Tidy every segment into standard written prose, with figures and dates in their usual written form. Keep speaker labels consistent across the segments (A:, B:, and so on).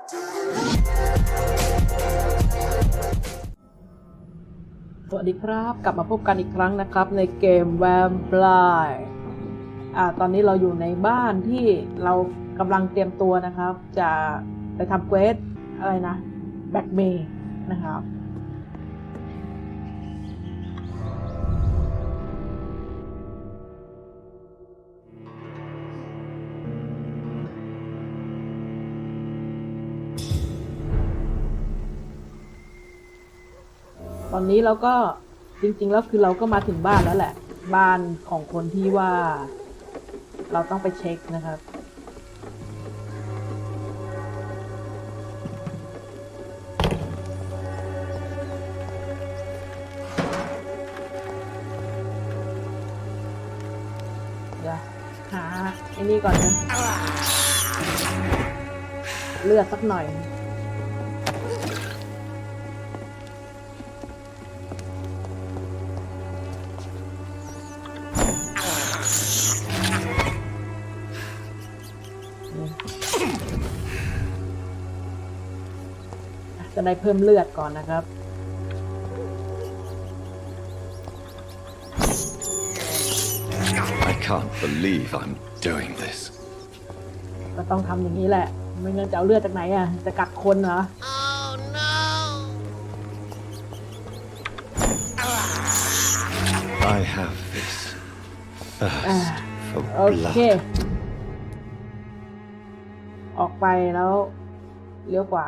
A: สวัสดีครับกลับมาพบกันอีกครั้งนะครับในเกมแวมไพรตอนนี้เราอยู่ในบ้านที่เรากำลังเตรียมตัวนะครับจะไปทำเควสอะไรนะแบ็กเมย์นะครับตอนนี้เราก็จริงๆแล้วคือเราก็มาถึงบ้านแล้วแหละบ้านของคนที่ว่าเราต้องไปเช็คนะครับเดี๋ยวหาไอ้นี่ก่อนนะเลือดสักหน่อยจะได้เพิ่มเลือดก่อนนะครับ
B: I can't believe I'm doing this.
A: ก็ต้องทำอย่างนี้แหละไม่งั้นจะเอาเลือดจากไหนอ่ะจะกัดคนเหรอ
B: Oh no! I have this thirst for
A: โอเค
B: blood.
A: ออกไปแล้วเลี้ยวขวา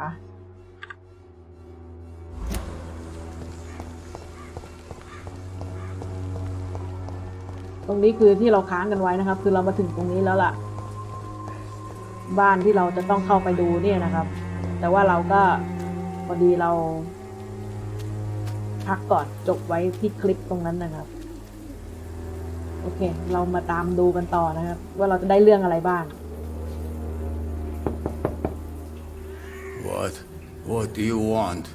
A: ตรงนี้คือที่เราค้างกันไว้นะครับคือเรามาถึงตรงนี้แล้วล่ะบ้านที่เราจะต้องเข้าไปดูเนี่ยนะครับแต่ว่าเราก็พอดีเราพักก่อนจบไว้ที่คลิปตรงนั้นนะครับโอเคเรามาตามดูกันต่อนะครับว่าเราจะได้เรื่องอะไรบ้าง
C: What do you want?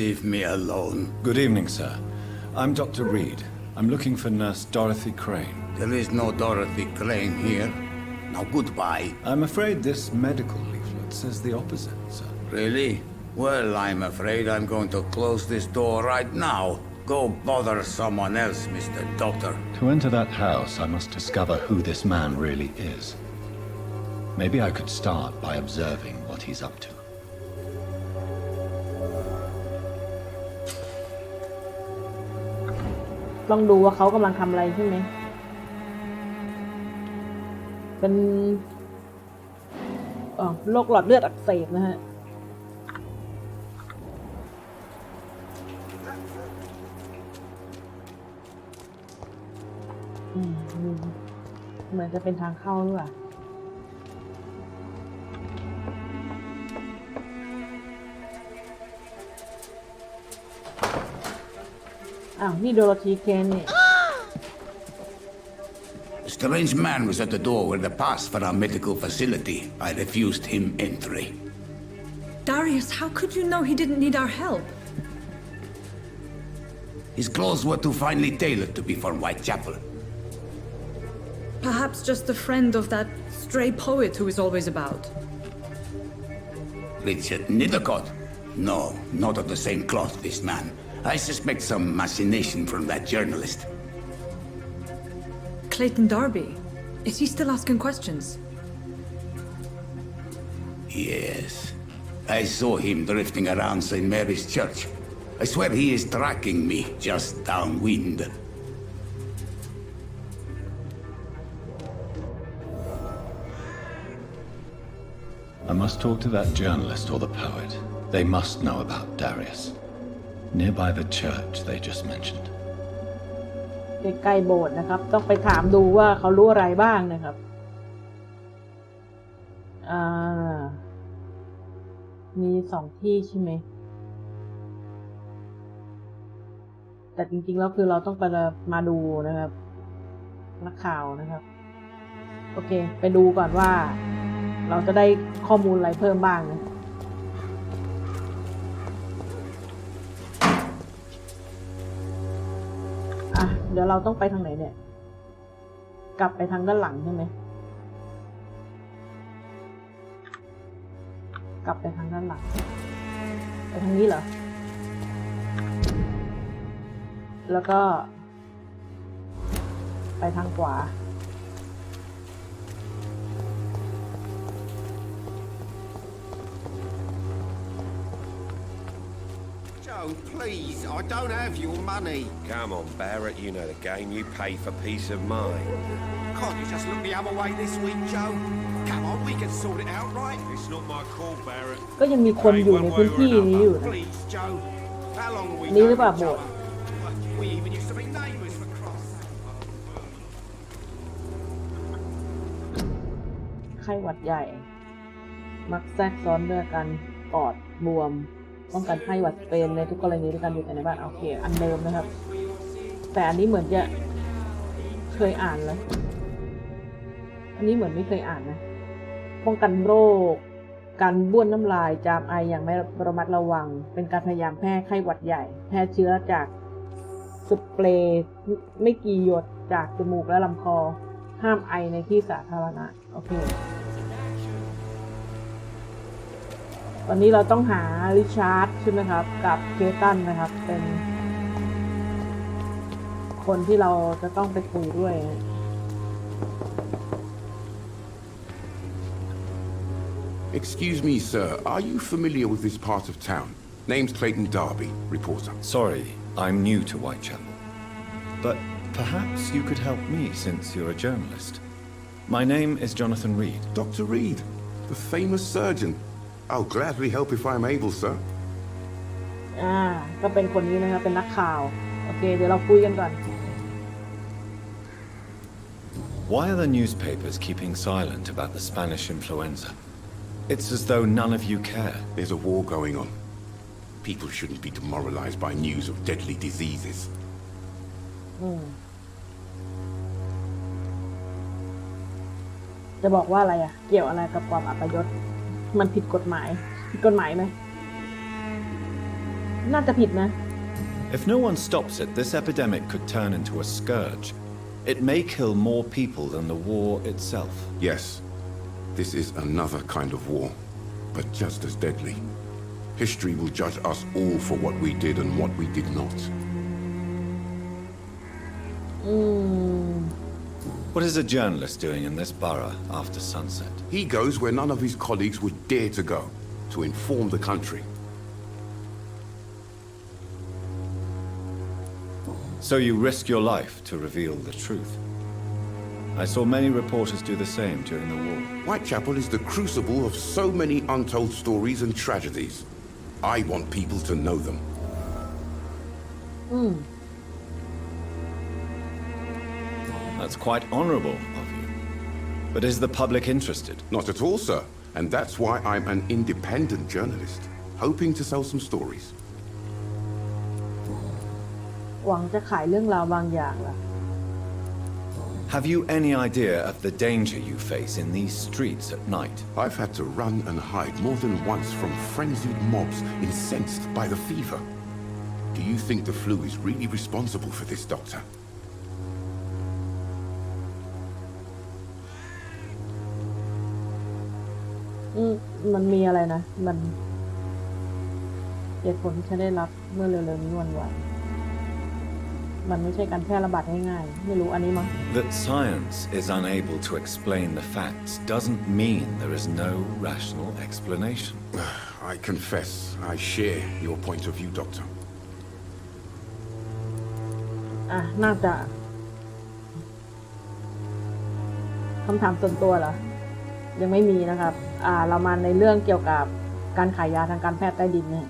C: Leave me alone.
B: Good evening, sir. I'm Dr. Reed. I'm looking for Nurse Dorothy Crane.
C: There is no Dorothy Crane here. Now goodbye.
B: I'm afraid this medical leaflet says the opposite, sir.
C: Really? Well, I'm afraid I'm going to close this door right now. Go bother someone else, Mr. Doctor.
B: To enter that house, I must discover who this man really is. Maybe I could start by observing what he's up to.
A: ลองดูว่าเขากำลังทำอะไรใช่ไหมเป็นโรคหลอดเลือดอักเสบนะฮะเหมือนจะเป็นทางเข้าหรือเปล่านี่โดโรธีเคนนี่
C: A strange man was at the door with a pass for our medical facility. I refused him entry.
D: Darius, how could you know he didn't need our help?
C: His clothes were too finely tailored to be for Whitechapel.
D: Perhaps just a friend of that stray poet who is always about.
C: Richard Nithercott? No, not of the same cloth, this man. I suspect some machination from that journalist.
D: Clayton Darby. Is he still asking questions?
C: Yes. I saw him drifting around St. Mary's Church. I swear he is tracking me just downwind.
B: I must talk to that journalist or the poet. They must know about Darius. Nearby the church they just mentioned.
A: ใกล้ๆโบสถ์นะครับต้องไปถามดูว่าเขารู้อะไรบ้างนะครับมี2ที่ใช่ไหมแต่จริงๆแล้วคือเราต้องไปมาดูนะครับนักข่าวนะครับโอเคไปดูก่อนว่าเราจะได้ข้อมูลอะไรเพิ่มบ้างนะเดี๋ยวเราต้องไปทางไหนเนี่ยกลับไปทางด้านหลังใช่ไหม กลับไปทางด้านหลังไปทางนี้เหรอแล้วก็ไปทางขวา
E: Joe, please, I don't have your money.
F: Come on, Barrett, you know the game. You pay for peace of mind.
E: Can't you just look the other way this week, Joe? Come on, we can sort it out, right?
F: It's not my call, Barrett.
A: ก็ยังมีคนอยู่ในพื้นที่นี้อยู่นะ
E: Please, Joe. How long have we
A: นี่
E: known
A: หรือเปล่า
E: each
A: โบสถ์
E: other? We even used to be neighbours, for Christ's sake.
A: ไข้หวัดใหญ่มักแทรกซ้อนด้วยการปอดบวมป้องกันไข้หวัดสเปนในทุกกรณีด้วยการอยู่แต่ในบ้านโอเคอันเดิมนะครับแต่อันนี้เหมือนจะเคยอ่านแล้วอันนี้เหมือนไม่เคยอ่านนะป้องกันโรคการบ้วนน้ำลายจามไออย่างไม่ระมัดระวังเป็นการพยายามแพร่ไข้หวัดใหญ่แพร่เชื้อจากสเปรย์ไม่กี่หยดจากจมูกและลำคอห้ามไอในที่สาธารณะโอเคตอนนี้เราต้องหาริชาร์ดใช่ไหมครับกับเคตันนะครับเป็นคนที่เราจะต้องไปคุยด้วย
G: Excuse me, sir. Are you familiar with this part of town? Name's Clayton Darby, reporter.
B: Sorry, I'm new to Whitechapel. But perhaps you could help me since you're a journalist. My name is Jonathan Reed.
G: Dr. Reed, the famous surgeon. I'll gladly help if I'm able, sir.
A: ก็เป็นคนนี้นะครับเป็นนักข่าวโอเคเดี๋ยวเราคุยกันก่อน
B: Why are the newspapers keeping silent about the Spanish influenza? It's as though none of you care.
G: There's a war going on. People shouldn't be demoralized by news of deadly diseases.
A: จะบอกว่าอะไรอ่ะเกี่ยวอะไรกับความอัปยศมันผิดกฎหมายไหมน่าจะผิดนะ
B: If no one stops it, this epidemic could turn into a scourge. It may kill more people than the war itself.
G: Yes, this is another kind of war, but just as deadly. History will judge us all for what we did and what we did not.
B: What is a journalist doing in this borough after sunset?
G: He goes where none of his colleagues would dare to go, to inform the country.
B: So you risk your life to reveal the truth. I saw many reporters do the same during the war.
G: Whitechapel is the crucible of so many untold stories and tragedies. I want people to know them.
B: That's quite honorable of you. But is the public interested?
G: Not at all, sir. And that's why I'm an independent journalist, hoping to sell some stories.
A: หวังจะขายเรื่องราวบางอย่างล่ะ
B: Have you any idea of the danger you face in these streets at night?
G: I've had to run and hide more than once from frenzied mobs incensed by the fever. Do you think the flu is really responsible for this, Doctor?
A: มันมีอะไรนะมันเหตุผลที่ฉันได้รับเมื่อเร็วๆนี้วันมันไม่ใช่การแพร่ระบาดง่ายๆไม่รู้อันนี้มั้ง
B: That science is unable to explain the facts doesn't mean there is no rational explanation.
G: I confess I share your point of view, Doctor.
A: น่าจะคำถามส่วนตัวเหรอยังไม่มีนะครับเรามาในเรื่องเกี่ยวกับการขายยาทางการแพทย์ใต้ดินเนี่ย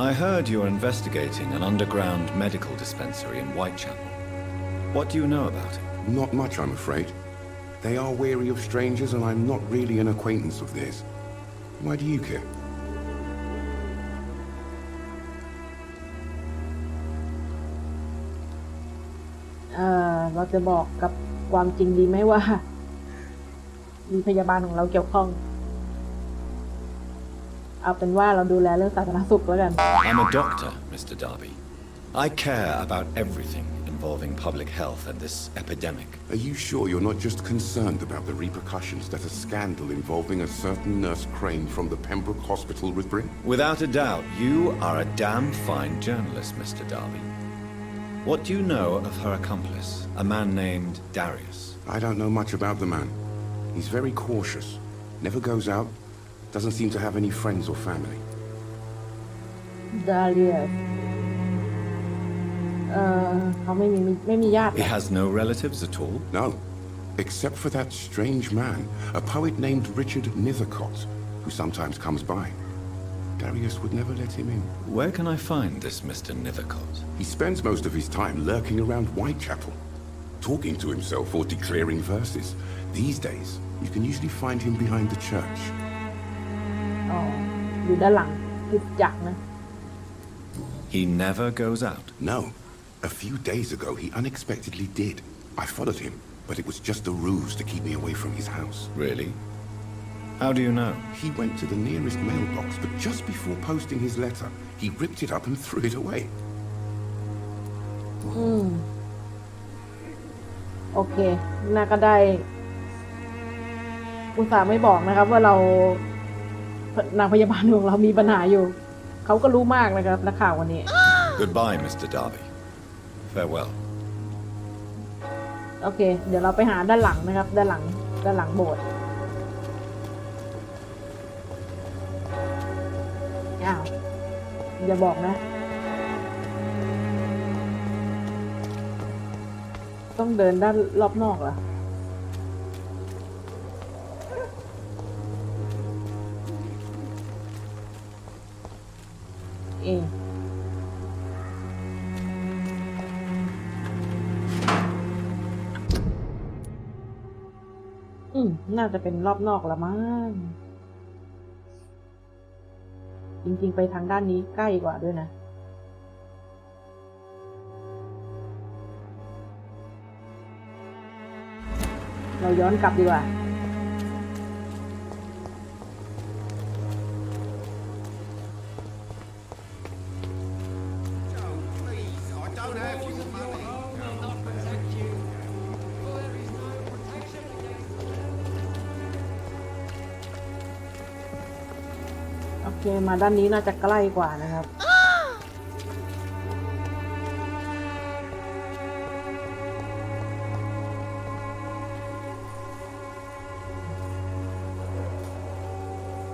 B: I heard you're investigating an underground medical dispensary in Whitechapel. What do you know about it?
G: Not much, I'm afraid. They are wary of strangers, and I'm not really an acquaintance of theirs. Why do you care?
A: เราจะบอกกับความจริงดีไหมว่ามีพยาบาลของเราเกี่ยวข้องเอาเป็นว่าเราดูแลเรื่องสาธารณสุขแล้วกัน
B: I'm a doctor, Mr. Darby. I care about everything in involving public health and this epidemic.
G: Are you sure you're not just concerned about the repercussions that a scandal involving a certain nurse Crane from the Pembroke Hospital would bring?
B: Without a doubt, you are a damn fine journalist, Mr. Darby. What do you know of her accomplice, a man named Darius?
G: I don't know much about the man. He's very cautious, never goes out, doesn't seem to have any friends or family.
A: Darius เขาไม่มีญาติ
B: He has no relatives at all?
G: No, except for that strange man, a poet named Richard Nethercott, who sometimes comes by. Darius would never let him in.
B: Where can I find this Mr. Nethercott?
G: He spends most of his time lurking around Whitechapel, talking to himself or declaring verses. These days, you can usually find him behind the church.
A: อ๋ออยู่ด้านหลังคริสตจักรนะ
B: He never goes out?
G: No. A few days ago, he unexpectedly did. I followed him, but it was just a ruse to keep me away from his house.
B: Really? How do you know?
G: He went to the nearest mailbox, but just before posting his letter, he ripped it up and threw it away.
A: โอเคน่าก็ได้อุตส่าห์ไม่บอกนะครับว่าเรานางพยาบาลของเรามีปัญหาอยู่เขาก็รู้มากนะครับนักข่าววันนี้
B: Goodbye, Mr. Darby. Farewell.
A: โอเคเดี๋ยวเราไปหาด้านหลังนะครับด้านหลังโบสถ์อ้าวอย่าบอกนะต้องเดินด้านรอบนอกเหรอน่าจะเป็นรอบนอกละมั้งจริงๆไปทางด้านนี้ใกล้กว่าด้วยนะเราย้อนกลับดีกว่าโอเคมาด้านนี้น่าจะใกล้กว่านะครับ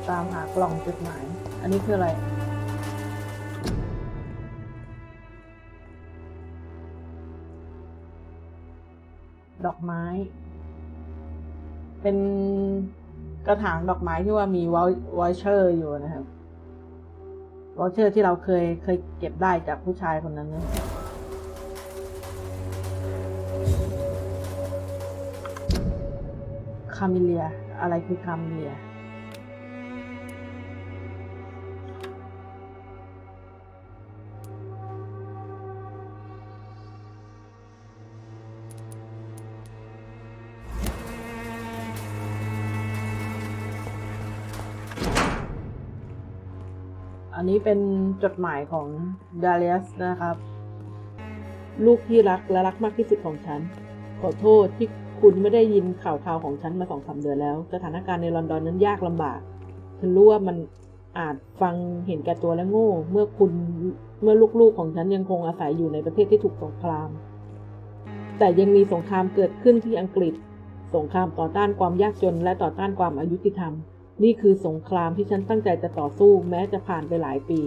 A: ตามหากล่องจดหมายอันนี้คืออะไรดอกไม้เป็นกระถางดอกไม้ที่ว่ามีวอเชอร์อยู่นะครับวอเชอร์ที่เราเคยเก็บได้จากผู้ชายคนนั้นนะคาเมเลียอะไรคือคาเมเลียอันนี้เป็นจดหมายของดาเลียสนะครับลูกที่รักและรักมากที่สุดของฉันขอโทษที่คุณไม่ได้ยินข่าวของฉันมา2-3 เดือนแล้วสถานการณ์ในลอนดอนนั้นยากลำบากฉันรู้ว่ามันอาจฟังเห็นแก่ตัวและโง่เมื่อลูกๆของฉันยังคงอาศัยอยู่ในประเทศที่ถูกสงครามแต่ยังมีสงครามเกิดขึ้นที่อังกฤษสงครามต่อต้านความยากจนและต่อต้านความอยุติธรรมนี่คือสงครามที่ฉันตั้งใจจะต่อสู้แม้จะผ่านไปหลายปี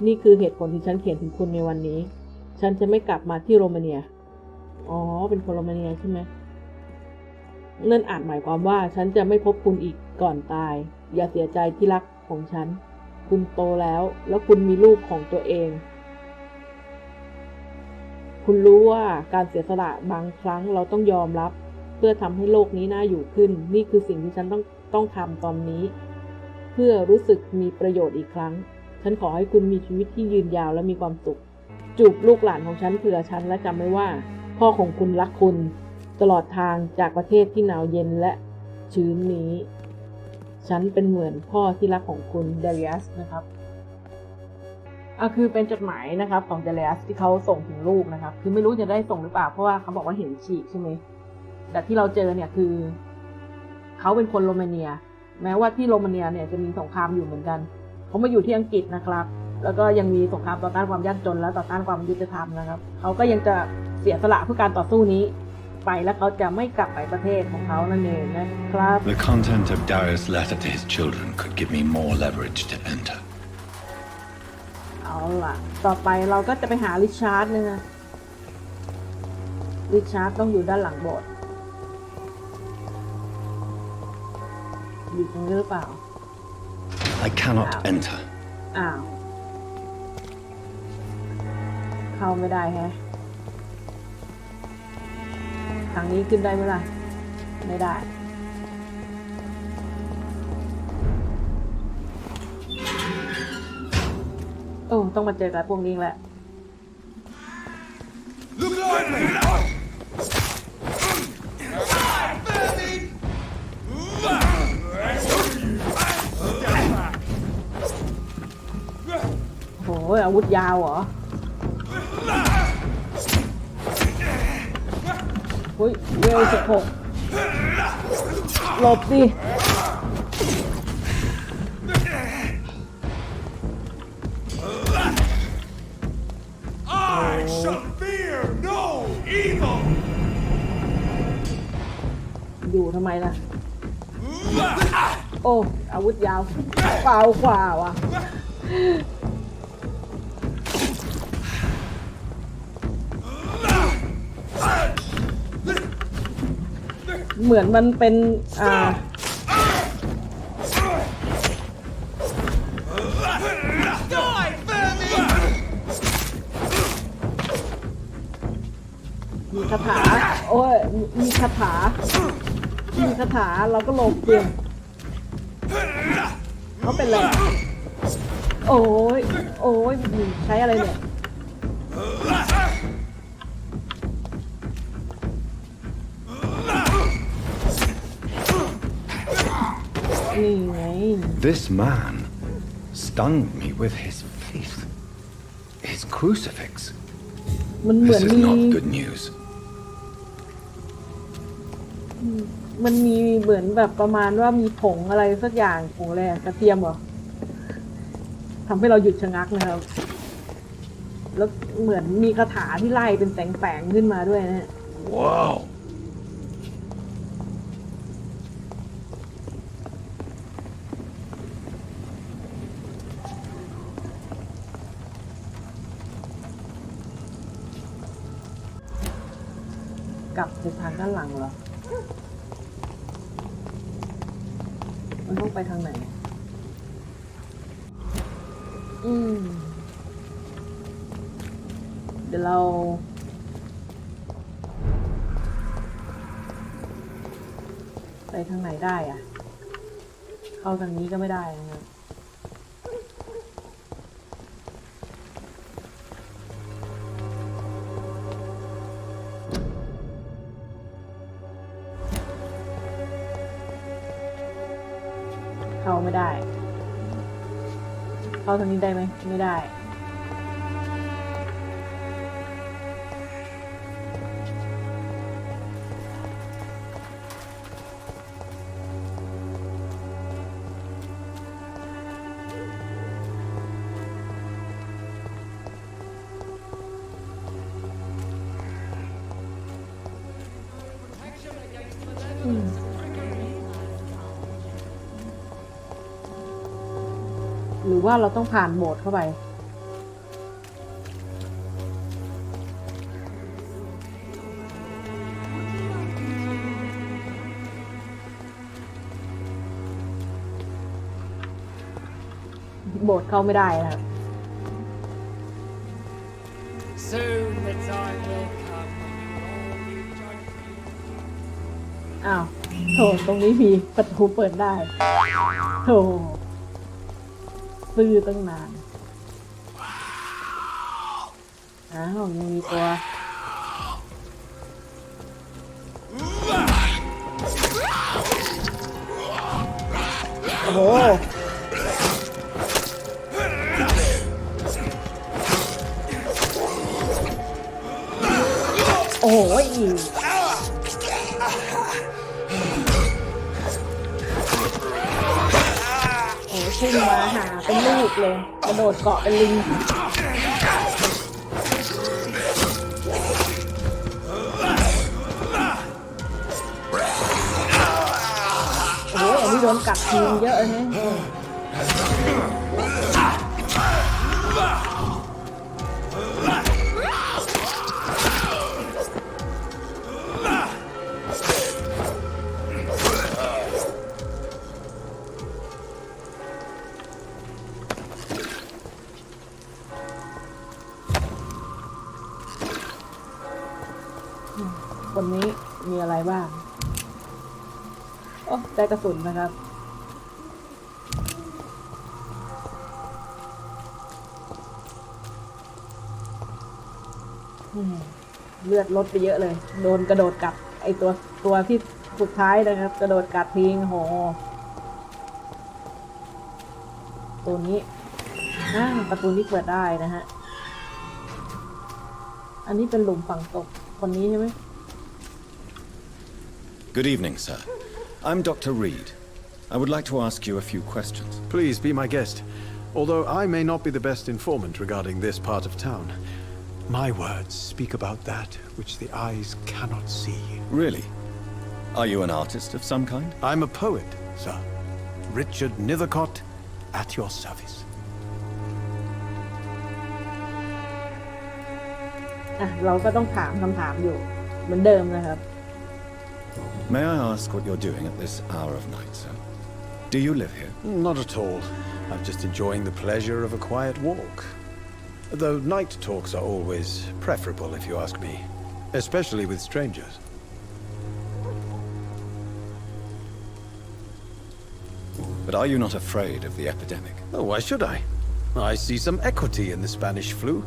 A: นี่คือเหตุผลที่ฉันเขียนถึงคุณในวันนี้ฉันจะไม่กลับมาที่โรมาเนียอ๋อเป็นคนโรมาเนียใช่ไหมนั่นอาจหมายความว่าฉันจะไม่พบคุณอีกก่อนตายอย่าเสียใจที่รักของฉันคุณโตแล้วคุณมีลูกของตัวเองคุณรู้ว่าการเสียสละบางครั้งเราต้องยอมรับเพื่อทำให้โลกนี้น่าอยู่ขึ้นนี่คือสิ่งที่ฉันต้องทำตอนนี้เพื่อรู้สึกมีประโยชน์อีกครั้งฉันขอให้คุณมีชีวิตที่ยืนยาวและมีความสุขจูบลูกหลานของฉันเผื่อฉันและจำไว้ว่าพ่อของคุณรักคุณตลอดทางจากประเทศที่หนาวเย็นและชื้นนี้ฉันเป็นเหมือนพ่อที่รักของคุณเดริอัสนะครับ คือเป็นจดหมายนะครับของเจเลสที่เขาส่งถึงลูกนะครับคือไม่รู้จะได้ส่งหรือเปล่าเพราะว่าเขาบอกว่าเห็นฉีกใช่ไหมแต่ที่เราเจอเนี่ยคือเขาเป็นคนโรมาเนียแม้ว่าที่โรมาเนียเนี่ยจะมีสงครามอยู่เหมือนกันเขามาอยู่ที่อังกฤษนะครับแล้วก็ยังมีสงครามต่อต้านความยากจนและต่อต้านความยุติธรรมนะครับเขาก็ยังจะเสียสละเพื่อการต่อสู้นี้ไปแล้วเขาจะไม่กลับไปประเทศของเขานั่นเองนะครับ
B: The content of Darius' letter to his children could give me more leverage to enter.
A: เอาล่ะต่อไปเราก็จะไปหาริชาร์ดนะริชาร์ดต้องอยู่ด้านหลังโบสถ์อยู่ตรงนี้หรือเปล่า
B: I cannot enter.
A: อ้าวเข้าไม่ได้แฮะทางนี้ขึ้นได้ไหมล่ะไม่ได้โอ้ต้องมาเจอกับพวกนี้แหละโหอาวุธยาวเหรอเฮ้ยเวล16หลบสิอยู่ทำไมล่ะโอ้อาวุธยาวเปล่ากว่าว่ะเหมือนมันเป็นมีคาถาโอ้ยมีคาถาเราก็หลบเปลี่ยนเขาเป็นอะไรโอ้ยใช้อะไรเนี่ยนี่ไง
B: This man stunned me with his faith. His crucifix.
A: มันเหมือน
B: This is
A: มี
B: not good news.
A: มันมีเหมือนแบบประมาณว่ามีผงอะไรสักอย่างผงอะไรกระเทียมเหรอทำให้เราหยุดชะงักนะครับแล้วเหมือนมีคาถาที่ไล่เป็นแสงๆขึ้นมาด้วยนะฮะ
B: Wow.
A: กลับไปทางด้านหลังเหรอมันต้องไปทางไหนเดี๋ยวเราไปทางไหนได้อะเข้าทางนี้ก็ไม่ได้นะครับเข้าไม่ได้เข้าทางนี้ได้ไหมไม่ได้หรือว่าเราต้องผ่านโบสถ์เข้าไปโบสถ์เข้าไม่ได้นะครับ
H: Soon the time will come when you will all be judged.
A: อ้าวโถตรงนี้มีประตูเปิดได้โถซื้อตั้งนานอ้าวยังมีตัวโอ้โห โอ้ยโอ้พุ่งมาหาเป็นลูกเลยกระโดดเกาะเป็นลิงโอ้ยอันนี้โดนกัดทีเยอะเลยนะคนนี้มีอะไรบ้างโอ้ได้กระสุนนะครับเลือดลดไปเยอะเลยโดนกระโดดกัดไอตัวที่สุดท้ายนะครับกระโดดกัดทิ้งโหตัวนี้ประตูนี้เปิดได้นะฮะอันนี้เป็นหลุมฝังศพคนนี้ใช่ไหม
B: Good evening, sir. I'm Dr. Reed. I would like to ask you a few questions.
I: Please be my guest. Although I may not be the best informant regarding this part of town, my words speak about that which the eyes cannot see.
B: Really? Are you an artist of some kind?
I: I'm a poet, sir. Richard Nethercott, at your service.
A: เราก็ต้องถามคำถามอยู่เหมือนเดิมนะครับ
B: May I ask what you're doing at this hour of night, sir? Do you live here?
I: Not at all. I'm just enjoying the pleasure of a quiet walk. Though night talks are always preferable, if you ask me, especially with strangers.
B: But are you not afraid of the epidemic?
I: Oh, why should I? I see some equity in the Spanish flu.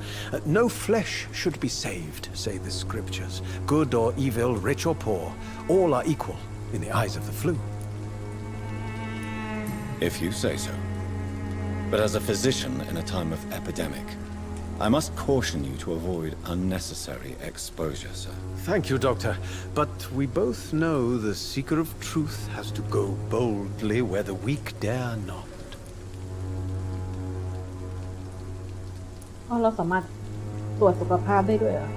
I: No flesh should be saved, say the scriptures. Good or evil, rich or poor, all are equal in the eyes of the flu.
B: If you say so. But as a physician in a time of epidemic, I must caution you to avoid unnecessary exposure, sir.
I: Thank you, Doctor. But we both know the seeker of truth has to go boldly where the weak dare not.
A: เราสามารถตรวจสุขภาพได้ด้วยเหรอ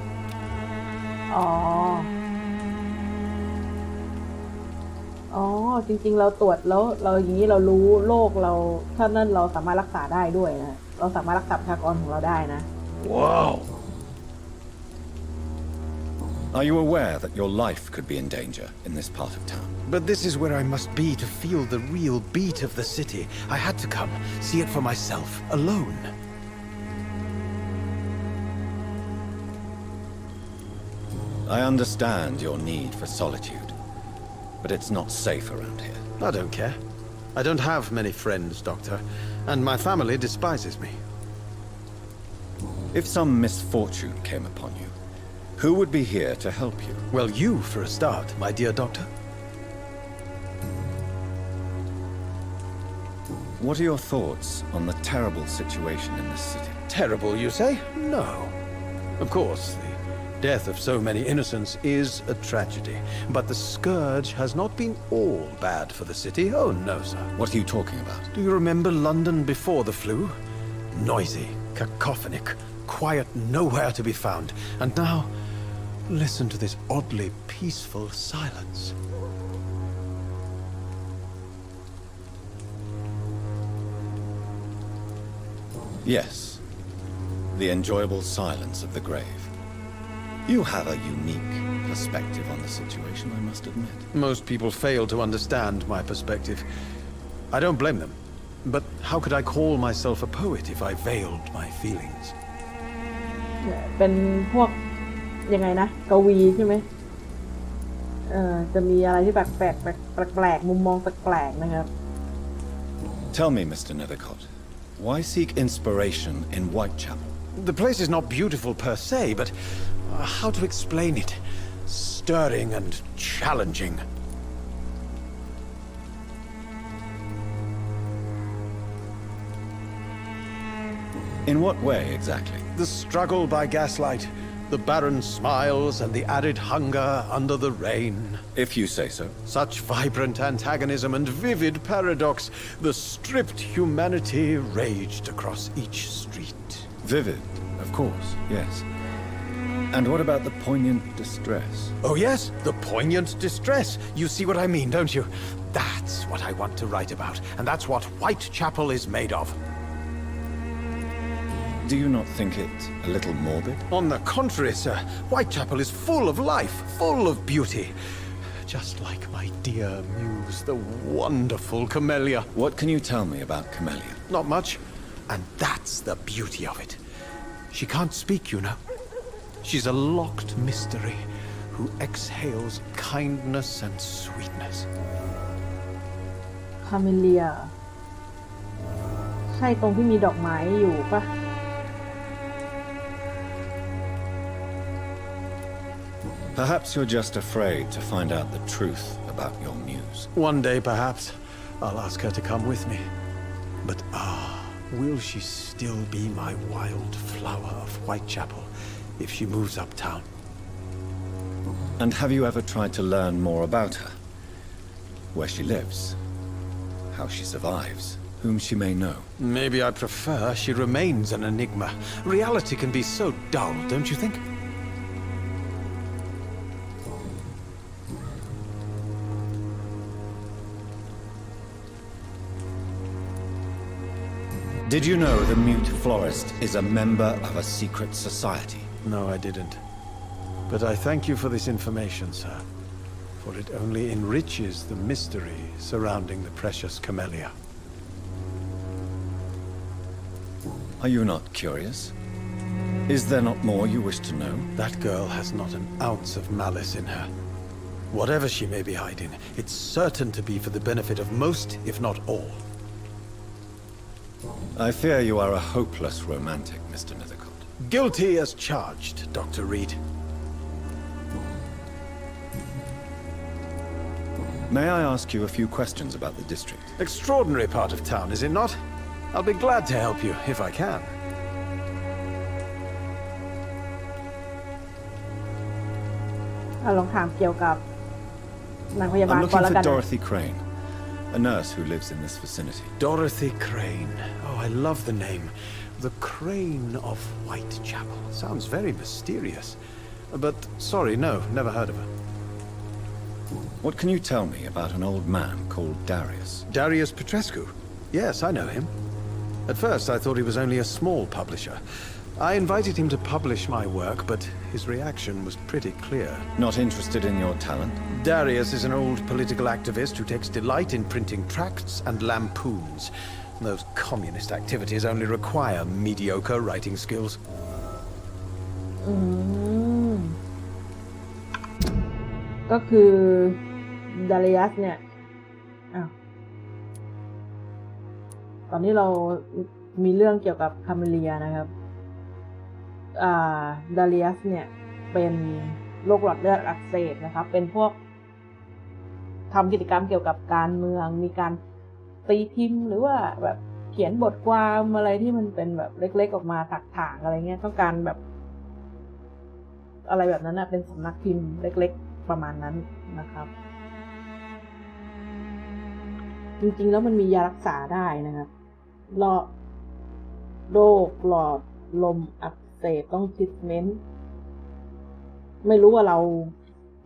A: จริงๆเราตรวจแล้วเราอย่างนี้เรารู้โรคเราถ้านั่นเราสามารถรักษาได้ด้วยนะเราสามารถรักษาประชากรของเราได้นะ
B: Wow! Are you aware that your life could be in danger in this part of town?
I: But this is where I must be to feel the real beat of the city. I had to come, see it for myself, alone.
B: I understand your need for solitude, but it's not safe around here.
I: I don't care. I don't have many friends, Doctor, and my family despises me.
B: If some misfortune came upon you, who would be here to help you?
I: Well, you for a start, my dear Doctor.
B: What are your thoughts on the terrible situation in this city?
I: Terrible, you say? No. Of course, the death of so many innocents is a tragedy, but the scourge has not been all bad for the city. Oh, no, sir.
B: What are you talking about?
I: Do you remember London before the flu? Noisy, cacophonic, quiet nowhere to be found. And now, listen to this oddly peaceful silence.
B: Yes, the enjoyable silence of the grave. You have a unique perspective on the situation, I must admit.
I: Most people fail to understand my perspective. I don't blame them. But how could I call myself a poet if I veiled my feelings?
A: เป็นพวกยังไงนะกวีใช่ไหมจะมีอะไรที่แปลกมุมมองแปลกๆนะครับ
B: Tell me, Mr. Nethercott, why seek inspiration in Whitechapel?
I: The place is not beautiful per se, but how to explain it? Stirring and challenging.
B: In what way exactly?
I: The struggle by gaslight, The barren smiles and the arid hunger under the rain.
B: If you say so.
I: Such vibrant antagonism and vivid paradox. The stripped humanity raged across each street.
B: Vivid, of course, yes. And what about the poignant distress?
I: Oh yes, the poignant distress. You see what I mean, don't you? That's what I want to write about, and that's what Whitechapel is made of.
B: Do you not think it a little morbid?
I: On the contrary, sir, Whitechapel is full of life, full of beauty. Just like my dear muse, the wonderful Camellia.
B: What can you tell me about Camellia?
I: Not much, and that's the beauty of it. She can't speak, you know. She's a locked mystery who exhales kindness and sweetness.
A: Camellia ใช่ตรงที่มีดอกไม้อยู่ปะ
B: Perhaps you're just afraid to find out the truth about your muse.
I: One day, perhaps, I'll ask her to come with me. But will she still be my wild flower of Whitechapel if she moves uptown?
B: And have you ever tried to learn more about her? Where she lives? How she survives? Whom she may know?
I: Maybe I prefer she remains an enigma. Reality can be so dull, don't you think?
B: Did you know the mute florist is a member of a secret society?
I: No, I didn't. But I thank you for this information, sir. For it only enriches the mystery surrounding the precious Camellia.
B: Are you not curious? Is there not more you wish to know?
I: That girl has not an ounce of malice in her. Whatever she may be hiding, it's certain to be for the benefit of most, if not all.
B: I fear you are a hopeless romantic, Mr. Nethercott.
I: Guilty as charged, Dr. Reed.
B: May I ask you a few questions about the district?
I: Extraordinary part of town, is it not? I'll be glad to help you, if I can.
A: ลองถามเกี่ยวกับนางพยาบาล
B: I'm
A: ก่อน
B: looking
A: แล้วกัน
B: for
A: นะ
B: Dorothy Crane, a nurse who lives in this vicinity.
I: Dorothy Crane. Oh, I love the name. The Crane of Whitechapel. Sounds very mysterious. But, sorry, no, never heard of her.
B: What can you tell me about an old man called Darius?
I: Darius Petrescu? Yes, I know him. At first, I thought he was only a small publisher. I invited him to publish my work, but his reaction was pretty clear.
B: Not interested in your talent?
I: Darius is an old political activist who takes delight in printing tracts and lampoons. Those communist activities only require mediocre writing skills.
A: ก็คือดาริอัสเนี่ยตอนนี้เรามีเรื่องเกี่ยวกับคาเมเลียนะครับดาริอัสเนี่ยเป็นโรคหลอดเลือดอักเสบนะครับเป็นพวกทำกิจกรรมเกี่ยวกับการเมืองมีการตีพิมพ์หรือว่าแบบเขียนบทความอะไรที่มันเป็นแบบเล็กๆออกมาถักถางอะไรเงี้ยต้องการแบบอะไรแบบนั้นนะเป็นสำนักพิมพ์เล็กๆประมาณนั้นนะครับจริงๆแล้วมันมียารักษาได้นะครับโรคหลอดลมอักเสบต้องทรีทเมนต์ไม่รู้ว่าเรา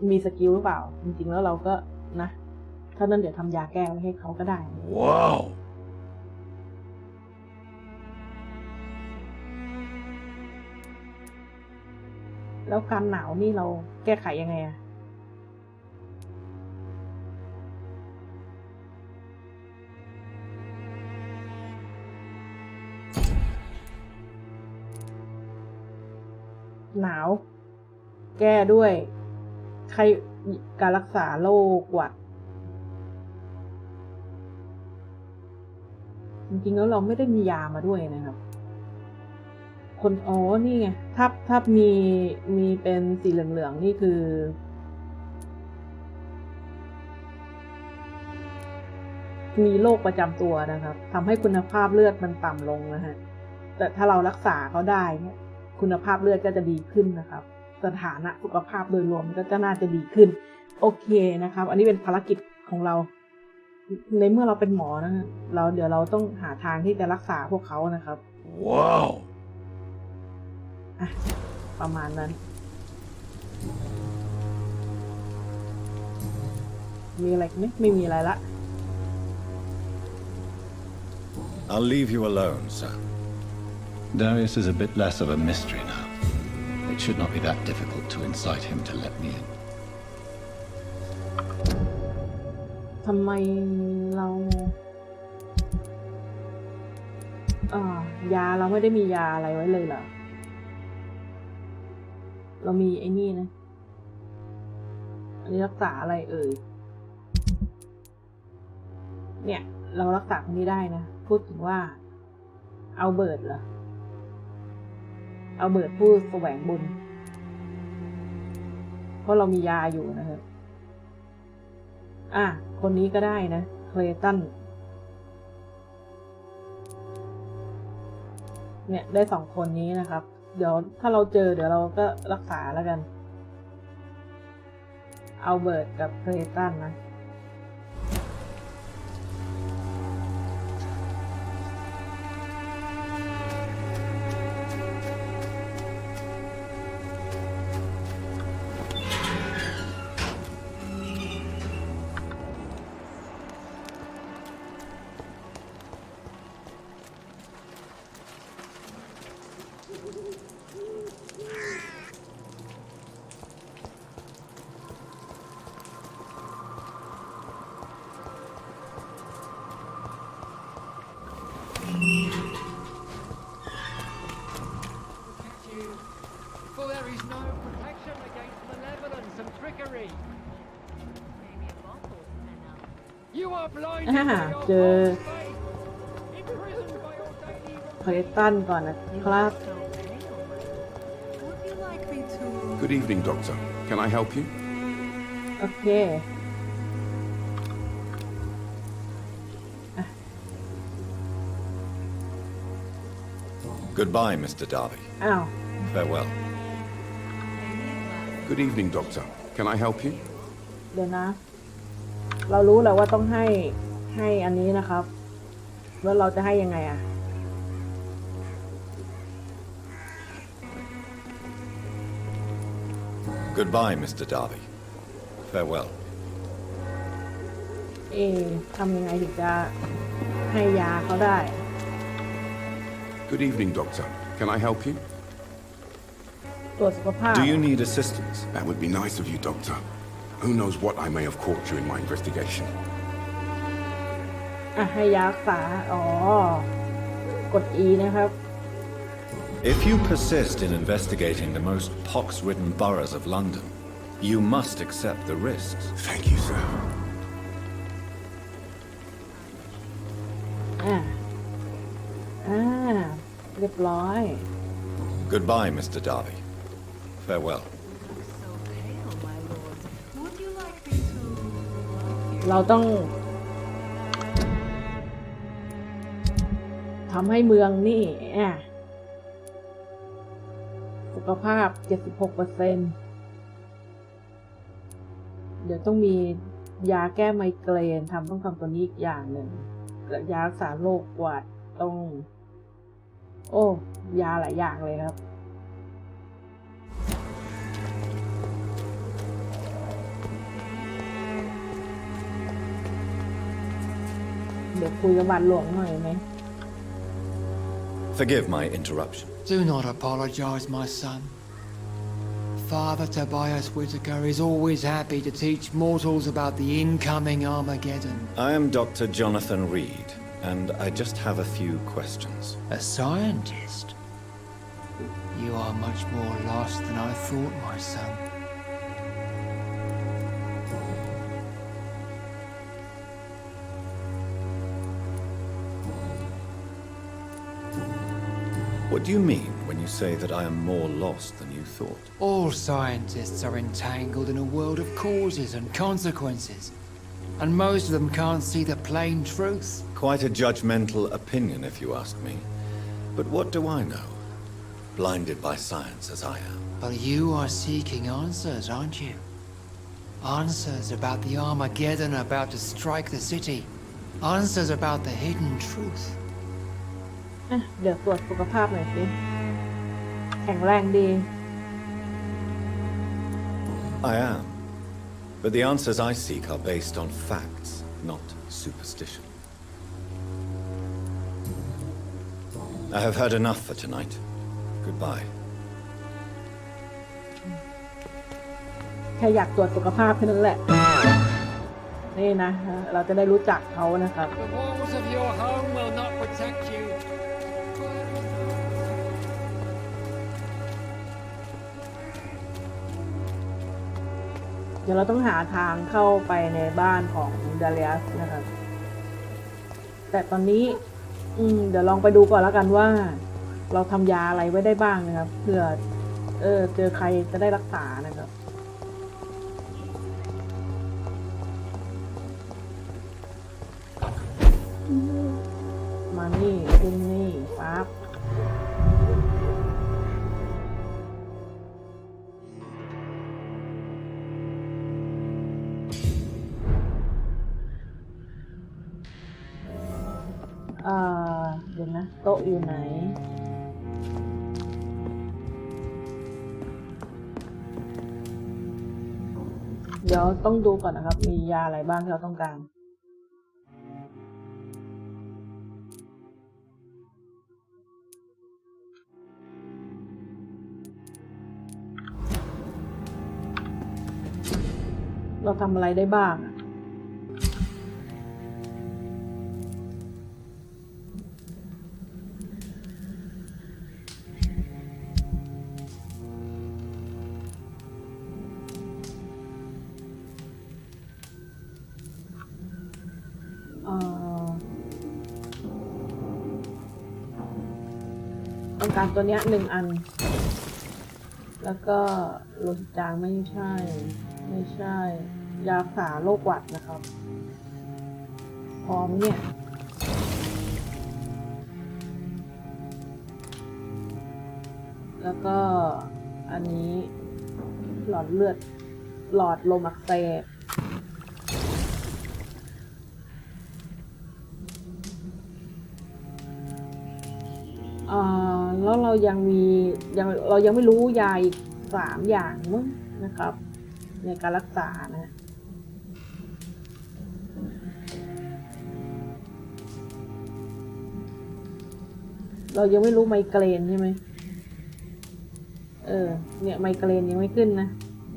A: มีสกิลหรือเปล่าจริงๆแล้วเราก็นะถ้านั้นเดี๋ยวทำยาแก้ไว้ให้เขาก็ได้ว้าวแล้วการหนาวนี่เราแก้ไขยังไงอะหนาวแก้ด้วยการรักษาโรคหวัดจริงๆแล้วเราไม่ได้มียามาด้วยนะครับนี่ไงถ้ามีเป็นสีเหลืองๆนี่คือมีโรคประจำตัวนะครับทำให้คุณภาพเลือดมันต่ำลงนะฮะแต่ถ้าเรารักษาเขาได้เนี่ยคุณภาพเลือดก็จะดีขึ้นนะครับ สถานะสุขภาพโดยรวมก็จะน่าจะดีขึ้นโอเคนะครับอันนี้เป็นภารกิจของเราในเมื่อเราเป็นหมอนะเดี๋ยวเราต้องหาทางที่จะรักษาพวกเขานะครับ
C: ว้าว
A: ประมาณนั้นมีอะไรไหมไม่มีอะไรละ
B: I'll leave you alone, sir. Darius is a bit less of a mystery now. It should not be that difficult to incite him to let me in.
A: ทำไมเรายาเราไม่ได้มียาอะไรไว้เลยเหรอเรามีไอ้นี่นะอันนี้รักษาอะไรเอ่ยเนี่ยเรารักษาคนนี้ได้นะพูดถึงว่าเอาเบิร์ดเหรอเอาเบิร์ดผู้แสวงบุญเพราะเรามียาอยู่นะครับคนนี้ก็ได้นะเคลตันเนี่ยได้2คนนี้นะครับเดี๋ยวถ้าเราเจอเดี๋ยวเราก็รักษาแล้วกันเอาเบิร์ดกับเคลตันนะ
H: For there is no protection against malevolence and trickery. You are blinded by your
A: เจอ
H: false faith, imprisoned by your daily
A: เคลตันก่อนนะครับ
G: Good evening, Doctor. Can I help you?
A: โอเค
B: Goodbye, Mr. Darby.
A: อ้าว
B: Farewell.
G: Good evening, Doctor. Can I help you?
A: เดี๋ยวนะเรารู้แล้วว่าต้องให้อันนี้นะครับแล้วเราจะให้ยังไง
B: Goodbye, Mr. Darby. Farewell.
A: ทำยังไงถึงจะให้ยาเขาได้
G: Good evening, Doctor. Can I help you?
A: ตรวจสุขภาพ
B: Do you need assistance?
G: That would be nice of you, Doctor. Who knows what I may have caught you in my investigation.
A: ให้ยารักษากด E นะครับ
B: If you persist in investigating the most pox-ridden boroughs of London, you must accept the risks.
G: Thank you, sir.
A: เรียบร้อย
B: Goodbye, Mr. Darby. Farewell.
A: เราต้องทำให้เมืองนี่สุขภาพ 76% เดี๋ยวต้องมียาแก้ไมเกรนต้องทำตัวนี้อีกอย่างหนึ่งและยารักษาโรคหวัดต้องยาหลายอย่างเลยครับเดี๋ยวคุยกับบาทหลวงหน่อยไหม
B: Forgive my interruption.
H: Do not apologize, my son. Father Tobias Whitaker is always happy to teach mortals about the incoming Armageddon.
B: I am Dr. Jonathan Reed, and I just have a few questions.
H: A scientist? You are much more lost than I thought, my son.
B: What do you mean when you say that I am more lost than you thought?
H: All scientists are entangled in a world of causes and consequences, and most of them can't see the plain truth.
B: Quite a judgmental opinion, if you ask me. But what do I know? blinded by science as I am.
H: But you are seeking answers, aren't you? Answers about the Armageddon about to strike the city. Answers about the hidden truth.
A: เดี๋ยวตรวจสุขภาพหน่อยสิแข็งแรงดี
B: I am. But the answers I seek are based on facts, not superstition. I have heard enough for tonight. Goodbye.
A: แค่อยากตรวจสุขภาพแค่นั้นแหละนี่นะเราจะได้รู้จักเขานะครับ
H: The walls of your home will not protect you.
A: เดี๋ยวเราต้องหาทางเข้าไปในบ้านของดาเลียสนะครับแต่ตอนนี้เดี๋ยวลองไปดูก่อนแล้วกันว่าเราทำยาอะไรไว้ได้บ้างนะครับเพื่อเจอใครจะได้รักษานะครับมานี่ขึ้นนี่ปั๊บเดี๋ยวนะโต๊ะอยู่ไหนเดี๋ยวต้องดูก่อนนะครับมียาอะไรบ้างที่เราต้องการเราทำอะไรได้บ้างต้องการตัวเนี้ย1 อันแล้วก็โลหิตจางไม่ใช่ยารักษาโรคหวัดนะครับพอไหมเนี่ยแล้วก็อันนี้หลอดเลือดหลอดลมอักเสบแล้วเรายังไม่รู้ยาอีก3 อย่างมั้งนะครับในการรักษานะเรายังไม่รู้ไมเกรนใช่ไหมเนี่ยไมเกรนยังไม่ขึ้นนะ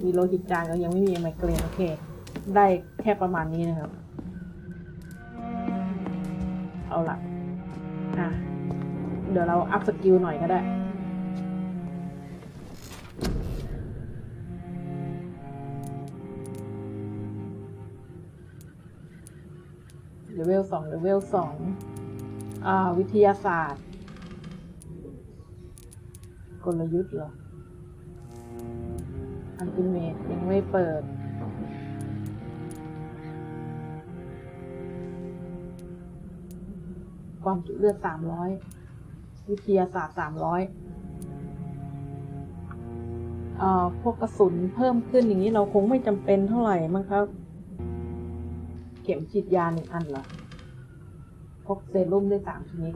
A: มีโลหิตจางก็ยังไม่มีไมเกรนโอเคได้แค่ประมาณนี้นะครับเอาล่ะเดี๋ยวเราอัพสกิลหน่อยก็ได้เลเวล 2วิทยาศาสตร์กลยุทธ์เหรออันติเมตยังไม่เปิดความจุเลือด300วิทยาศาสตร์300พวกกระสุนเพิ่มขึ้นอย่างนี้เราคงไม่จำเป็นเท่าไหร่มั้งครับเข็มฉีดยา1 อันเหรอพกเซรุ่มได้3 ชนิด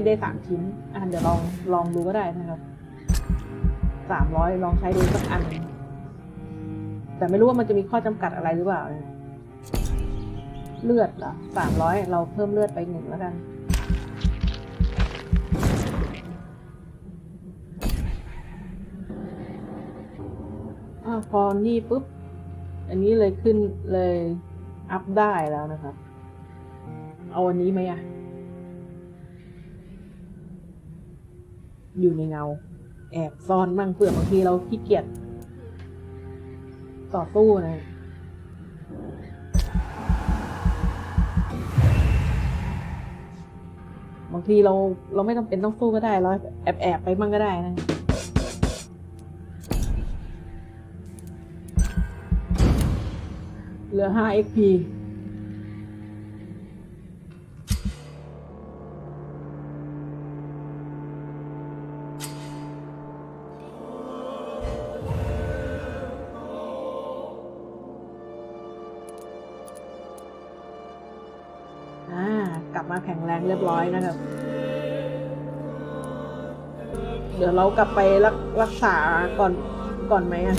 A: ได้3 ชิ้นเดี๋ยวลองดูก็ได้นะครับ300ลองใช้ดูสักอันแต่ไม่รู้ว่ามันจะมีข้อจำกัดอะไรหรือเปล่าเลือดเหรอ300เราเพิ่มเลือดไป1แล้วกันพอนี่ปุ๊บอันนี้เลยขึ้นเลยอัพได้แล้วนะครับเอาอันนี้ไหมอยู่ในเงาแอบซ่อนมั่งเผื่อบางทีเราขี้เกียจต่อสู้นะบางทีเราไม่จำเป็นต้องสู้ก็ได้เราแอบไปมั่งก็ได้นะเหลือ5 XP อ บมาแข็งแรงเรียบร้อยนะครับเดี๋ยวเรากลับไปรักษาก่อนไหมอ่ะ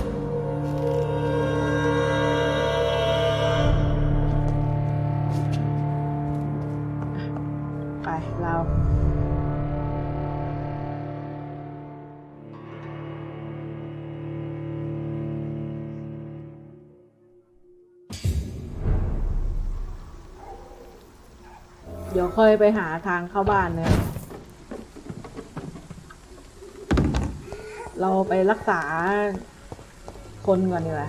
A: ไปเราเดี๋ยวค่อยไปหาทางเข้าบ้านเนี่ยเราไปรักษาคนก่อนดีกว่า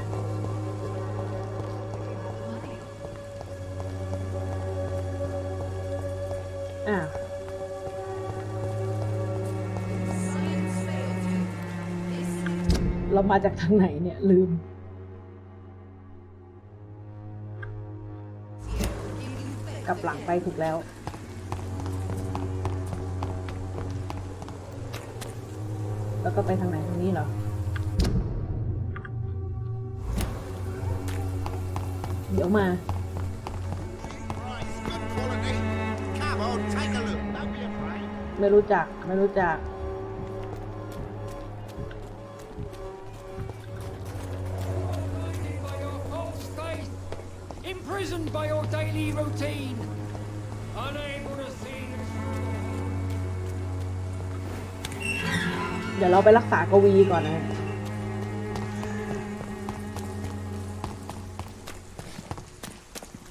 A: เรามาจากทางไหนเนี่ยลืมกลับหลังไปถูกแล้วแล้วก็ไปทางไหนทางนี้เหรอเดี๋ยวมาไม่รู้จัก
H: Imprisoned by your daily routine, unable to see.
A: เดี๋ยวเราไปรักษากวีก่อนนะ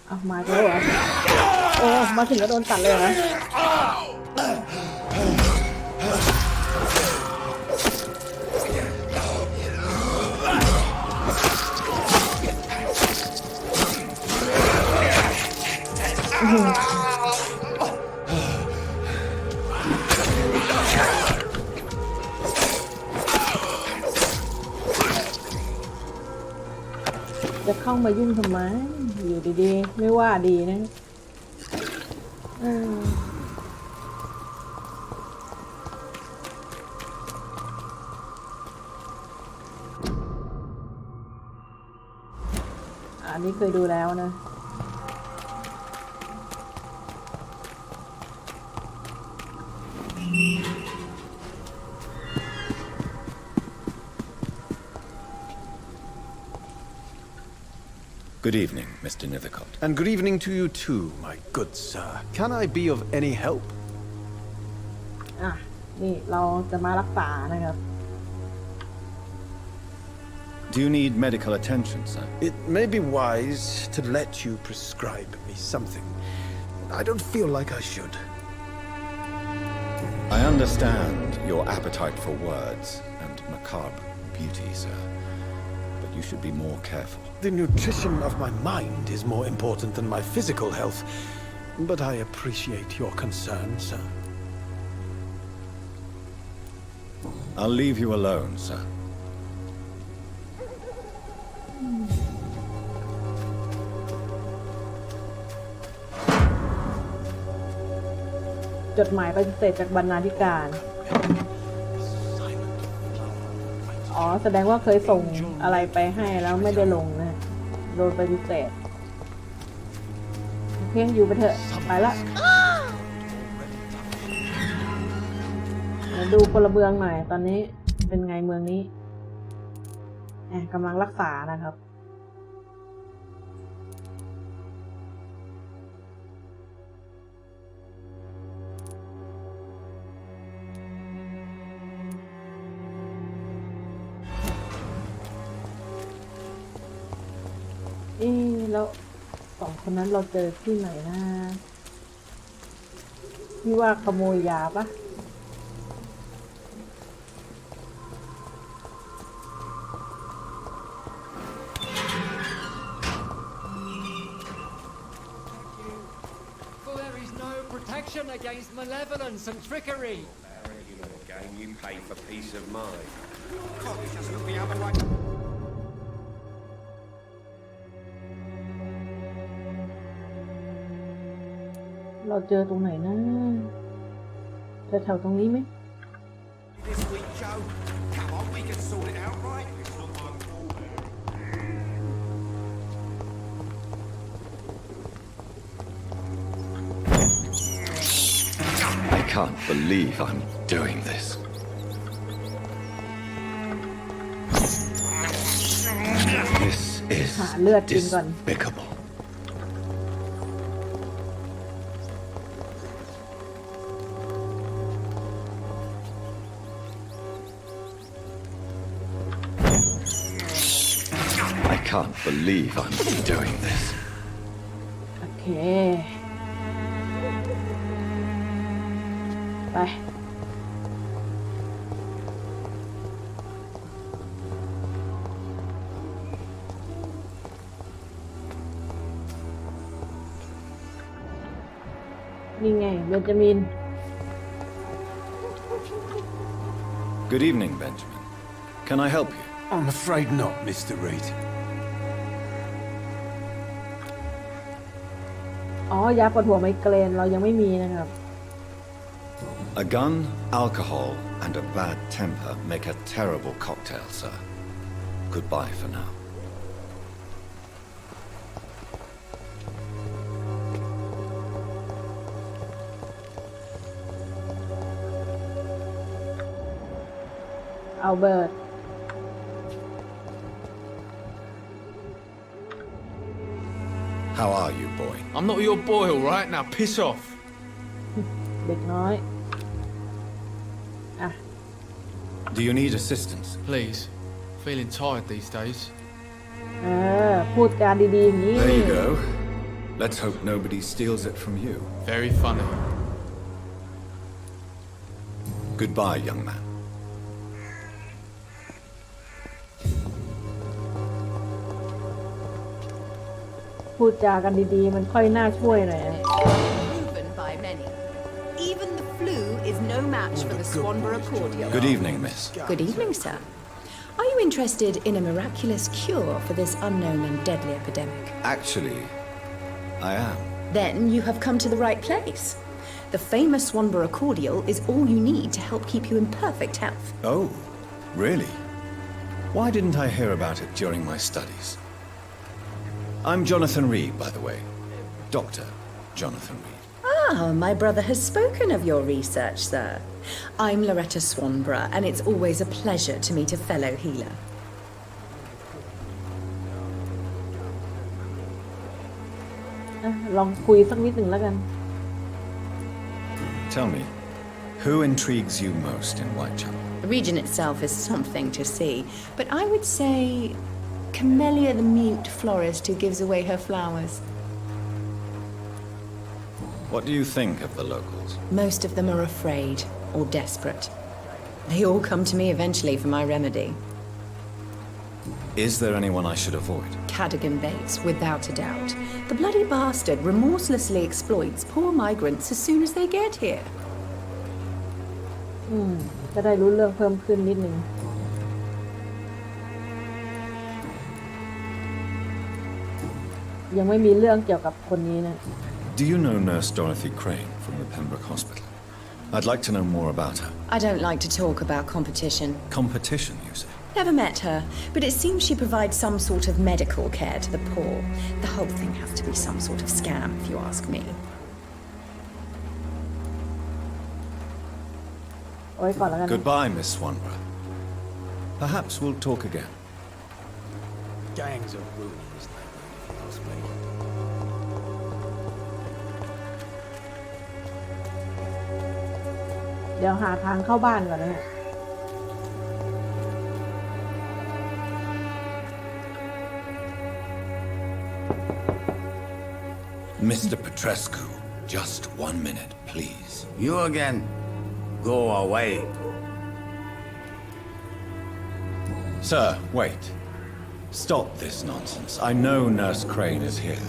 A: เอามาแล้วเหรอโอ้มาถึงก็โดนตัดเลยเหรอจะเข้ามายุ่งทำไมอยู่ดีๆไม่ว่าดีนะอันนี้เคยดูแล้วนะ
B: Good evening, Mr. Nethercott.
I: And good evening to you too, my good sir. Can I be of any help?
A: นี่เราจะมารักษานะครับ
B: Do you need medical attention, sir?
I: It may be wise to let you prescribe me something. I don't feel like I should.
B: I understand your appetite for words and macabre beauty, sir. But you should be more careful.
I: The nutrition of my mind is more important than my physical health. But I appreciate your concern, sir.
B: I'll leave you alone, sir.
A: จดหมายปฏิเสธจากบรรณาธิการแสดงว่าเคยส่งอะไรไปให้แล้วไม่ได้ลงนะโดนปฏิเสธเพียงอยู่ไปเถอะไปละดูพลเมืองหน่อยตอนนี้เป็นไงเมืองนี้กำลังรักษานะครับแล้วสองคนนั้นเราเจอที่ไหนนะที่ว่าขโมยยาปะ
H: Against malevolence and trickery.
F: You know the game. You pay for peace of mind.
E: Can't we just look the other way?
A: เราเจอตรงไหนนะแถวๆตรงนี้ไหม
E: This week, Joe. Come on, we can sort it out, right? It's not my fault.
A: เ
B: can't believe I'm doing this. This is
A: หาเลือดกินก่อน
B: despicable. I can't believe I'm doing this.
A: โอเค ไป นี่ไงเบนจามิน
B: Good evening, Benjamin. Can I help you?
G: I'm afraid not, Mr. Reed.
A: อ๋อ ยาปวดหัวไมเกรนเรายังไม่มีนะครับ
B: A gun, alcohol, and a bad temper make a terrible cocktail, sir. Goodbye for now.
A: อัลเบิร์ต
B: How are you, boy?
J: I'm not your boy, all right? Now piss off.
A: เด็กน้อย อ่ะ
B: Do you need assistance?
J: Please. Feeling tired these days.
A: พูดจาดีๆอย่างนี้
B: There you go. Let's hope nobody steals it from you.
J: Very funny.
B: Goodbye, young man.
A: พูดจากันดีๆ มันค่อยน่าช่วยหน่อย
K: Proven by many. Even the flu is no match for the Swanborough cordial.
B: Good evening, miss.
K: Good evening, sir. Are you interested in a miraculous cure for this unknown and deadly epidemic?
B: Actually, I am.
K: Then you have come to the right place. The famous Swanborough cordial is all you need to help keep you in perfect health.
B: Oh, really? Why didn't I hear about it during my studies? I'm Jonathan Reed, by the way. Dr. Jonathan Reed.
K: Ah, my brother has spoken of your research, sir. I'm Loretta Swanborough, and it's always a pleasure to meet a fellow healer.
A: ลองคุยสักนิดหนึ่งแล้วกัน
B: Tell me, who intrigues you most in Whitechapel?
K: The region itself is something to see, but I would say Camellia the mute florist who gives away her flowers.
B: What do you think of the locals?
K: Most of them are afraid or desperate. They all come to me eventually for my remedy.
B: Is there anyone I should avoid?
K: Cadogan Bates, without a doubt. The bloody bastard remorselessly exploits poor migrants as soon as they get here.
A: จะได้รู้เรื่องเพิ่มขึ้นนิดนึง ยังไม่มีเรื่องเกี่ยวกับคนนี้นะ
B: Do you know Nurse Dorothy Crane from the Pembroke Hospital? I'd like to know more about her.
K: I don't like to talk about competition.
B: Competition, you say?
K: Never met her, but it seems she provides some sort of medical care to the poor. The whole thing has to be some sort of scam, if you ask me.
A: เอาไว้ก่อนแล้วกันนะ
B: Goodbye, Miss Swanborough. Perhaps we'll talk again.
I: Gangs are ruining this neighborhood, if you ask me.
A: เดี๋ยวหาทางเข้าบ้านก่อนนะฮะ
B: Mr. Petrescu, just 1 minute, please.
C: You again? Go away.
B: Sir, wait. Stop this nonsense. I know Nurse Crane is here.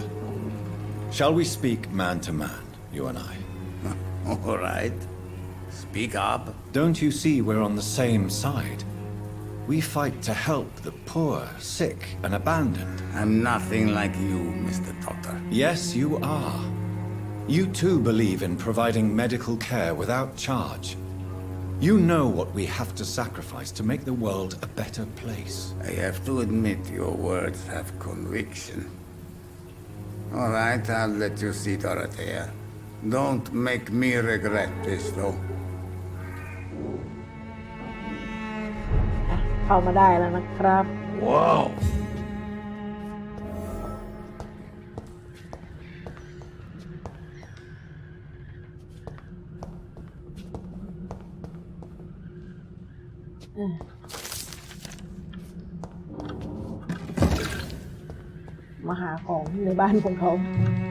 B: Shall we speak man to man, you and I?
C: All right. Speak up.
B: Don't you see we're on the same side? We fight to help the poor, sick, and abandoned.
C: I'm nothing like you, Mr. Doctor.
B: Yes, you are. You too believe in providing medical care without charge. You know what we have to sacrifice to make the world a better place.
C: I have to admit your words have conviction. All right, I'll let you see Dorothea. Don't make me regret this, though.
A: เข้ามาได้แล้วนะครับ
C: Wow.
A: มาหาของในบ้านของเขา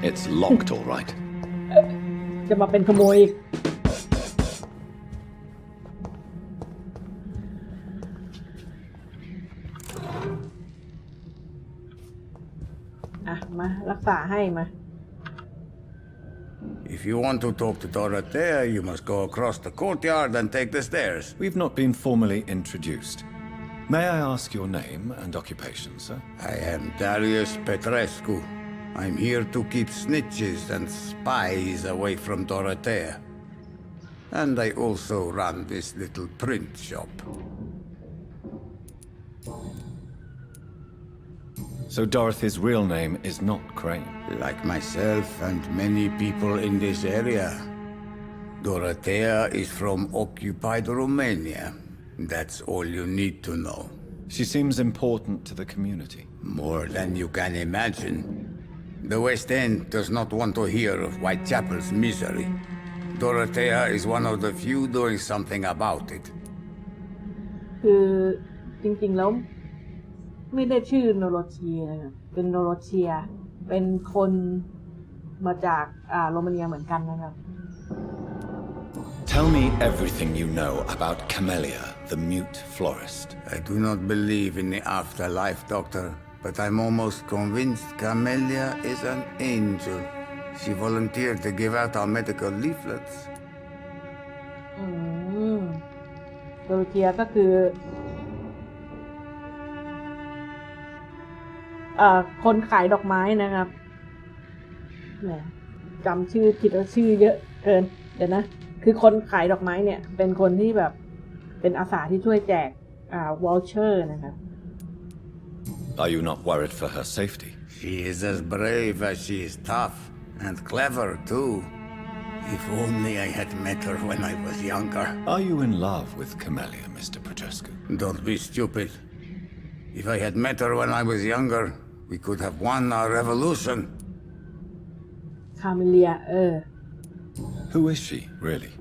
B: It's locked, all right.
A: จะมาเป็นขโมยอีกมารักษาให้มา
C: If you want to talk to Dorothea, you must go across the courtyard and take the stairs.
B: We've not been formally introduced. May I ask your name and occupation, sir?
C: I am Darius Petrescu. I'm here to keep snitches and spies away from Dorothea. And I also run this little print shop.
B: So Dorothy's real name is not Crane.
C: Like myself and many people in this area, Dorothea is from occupied Romania. That's all you need to know.
B: She seems important to the community.
C: More than you can imagine. The West End does not want to hear of Whitechapel's misery. Dorothea is one of the few doing something about it.
A: คือจริงๆแล้วไม่ได้ชื่อโนโรเชียนะครับเป็นโนโรเชียเป็นคนมาจากโรมาเนียเหมือนกันนะครับ
B: Tell me everything you know about Camellia, the mute florist.
C: I do not believe in the afterlife, Doctor, but I'm almost convinced Camellia is an angel. She volunteered to give out our medical leaflets.
A: โดโรเชียก็คือคนขายดอกไม้นะครับแหมจำชื่อผิดแล้วชื่อเยอะเกินเดี๋ยวนะคือคนขายดอกไม้เนี่ยเป็นคนที่แบบเป็นอาสาที่ช่วยแจกวอลเชอร์นะครับ
B: Are you not worried for her safety?
C: She is as brave as she is tough, and clever too. If only I had met her when I was younger.
B: Are you in love with Camellia, Mr. Petrescu?
C: Don't be stupid. If I had met her when I was younger, we could have won our revolution.
A: คาเมเลีย
B: Who is she, really?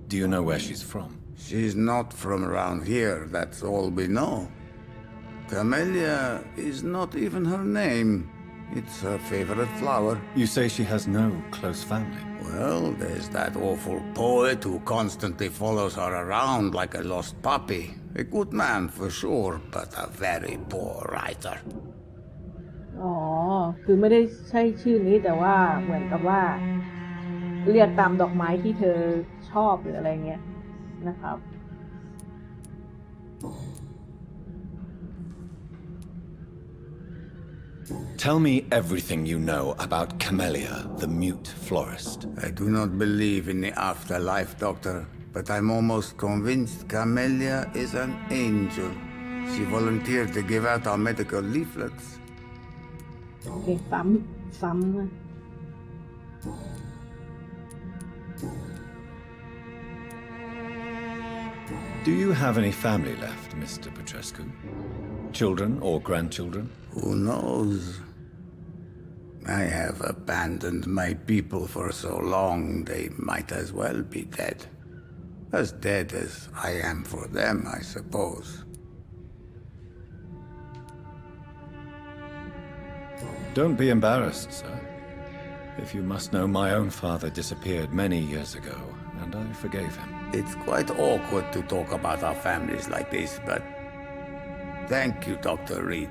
B: Do you know where she's from?
C: She's not from around here, that's all we know. Camellia is not even her name. It's her favorite flower.
B: You say she has no close family.
C: Well, there's that awful poet who constantly follows her around like a lost puppy. A good man for sure, but a very poor writer.
A: คือไม่ได้ใช่ชื่อนี้แต่ว่าเหมือนกับว่าเรียกตามดอกไม้ที่เธอชอบหรืออะไรเงี้ยนะครับ
B: Tell me everything you know about Camellia, the mute florist.
C: I do not believe in the afterlife, Doctor, but I'm almost convinced Camellia is an angel. She volunteered to give out our medical leaflets.
A: โอเคซ้ำนะ
B: Do you have any family left, Mr. Petrescu? Children or grandchildren?
C: Who knows? I have abandoned my people for so long, they might as well be dead. As dead as I am for them, I suppose.
B: Don't be embarrassed, sir. If you must know, my own father disappeared many years ago, and I forgave him.
C: It's quite awkward to talk about our families like this, but thank you, Dr. Reed.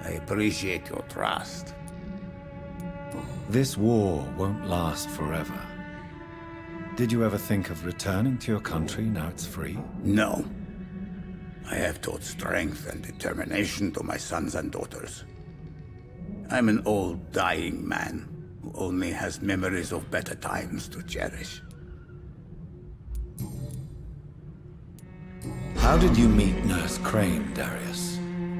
C: I appreciate your trust.
B: This war won't last forever. Did you ever think of returning to your country now it's free?
C: No. I have taught strength and determination to my sons and daughters. I'm an old, dying man who only has memories of better times to cherish.
B: How did you meet Nurse Crane, Darius?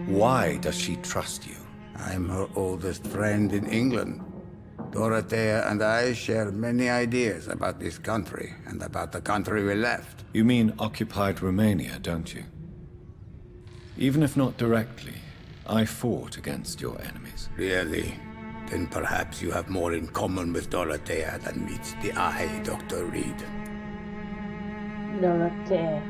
B: Why does she trust you?
C: I'm her oldest friend in England. Dorothea and I share many ideas about this country and about the country we left.
B: You mean occupied Romania, don't you? Even if not directly, I fought against your enemies.
C: Really? Then perhaps you have more in common with Dorothea than meets the eye, Dr. Reed.
A: Dorothea.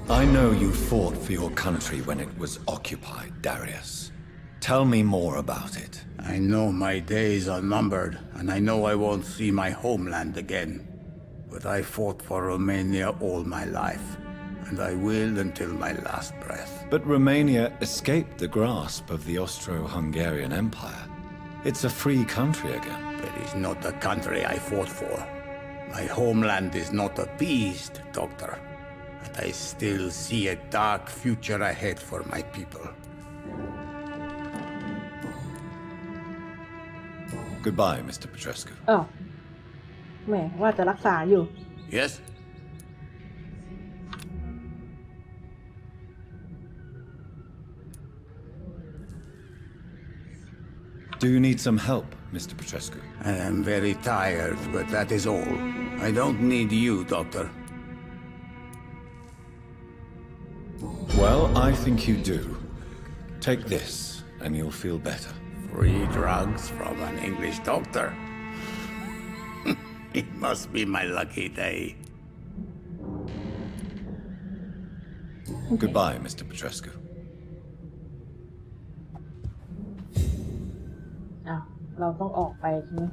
B: I know you fought for your country when it was occupied, Darius. Tell me more about it.
C: I know my days are numbered, and I know I won't see my homeland again. But I fought for Romania all my life, and I will until my last breath.
B: But Romania escaped the grasp of the Austro-Hungarian Empire. It's a free country again.
C: That is not the country I fought for. My homeland is not appeased, Doctor. And I still see a dark future ahead for my people.
B: Goodbye, Mr. Petrescu.
A: อ้าวแหมว่าจะรักษาอยู่
C: Yes?
B: Do you need some help, Mr. Petrescu?
C: I am very tired, but that is all. I don't need you, Doctor.
B: Well, I think you do. Take this, and you'll feel better.
C: Free drugs from an English doctor. It must be my lucky day.
B: Goodbye, Mr. Petrescu.
A: อ้าวเราต้องออกไปใช่ไหม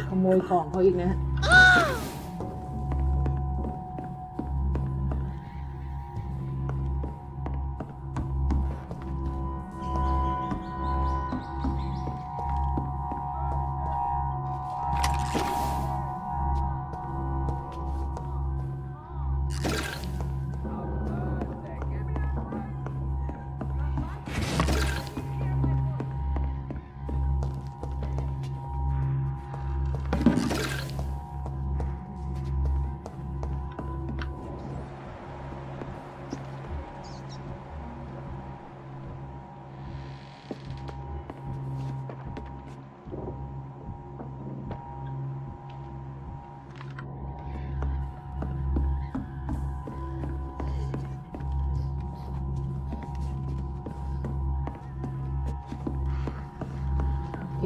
A: ขโมยของเขาอีกนะฮะ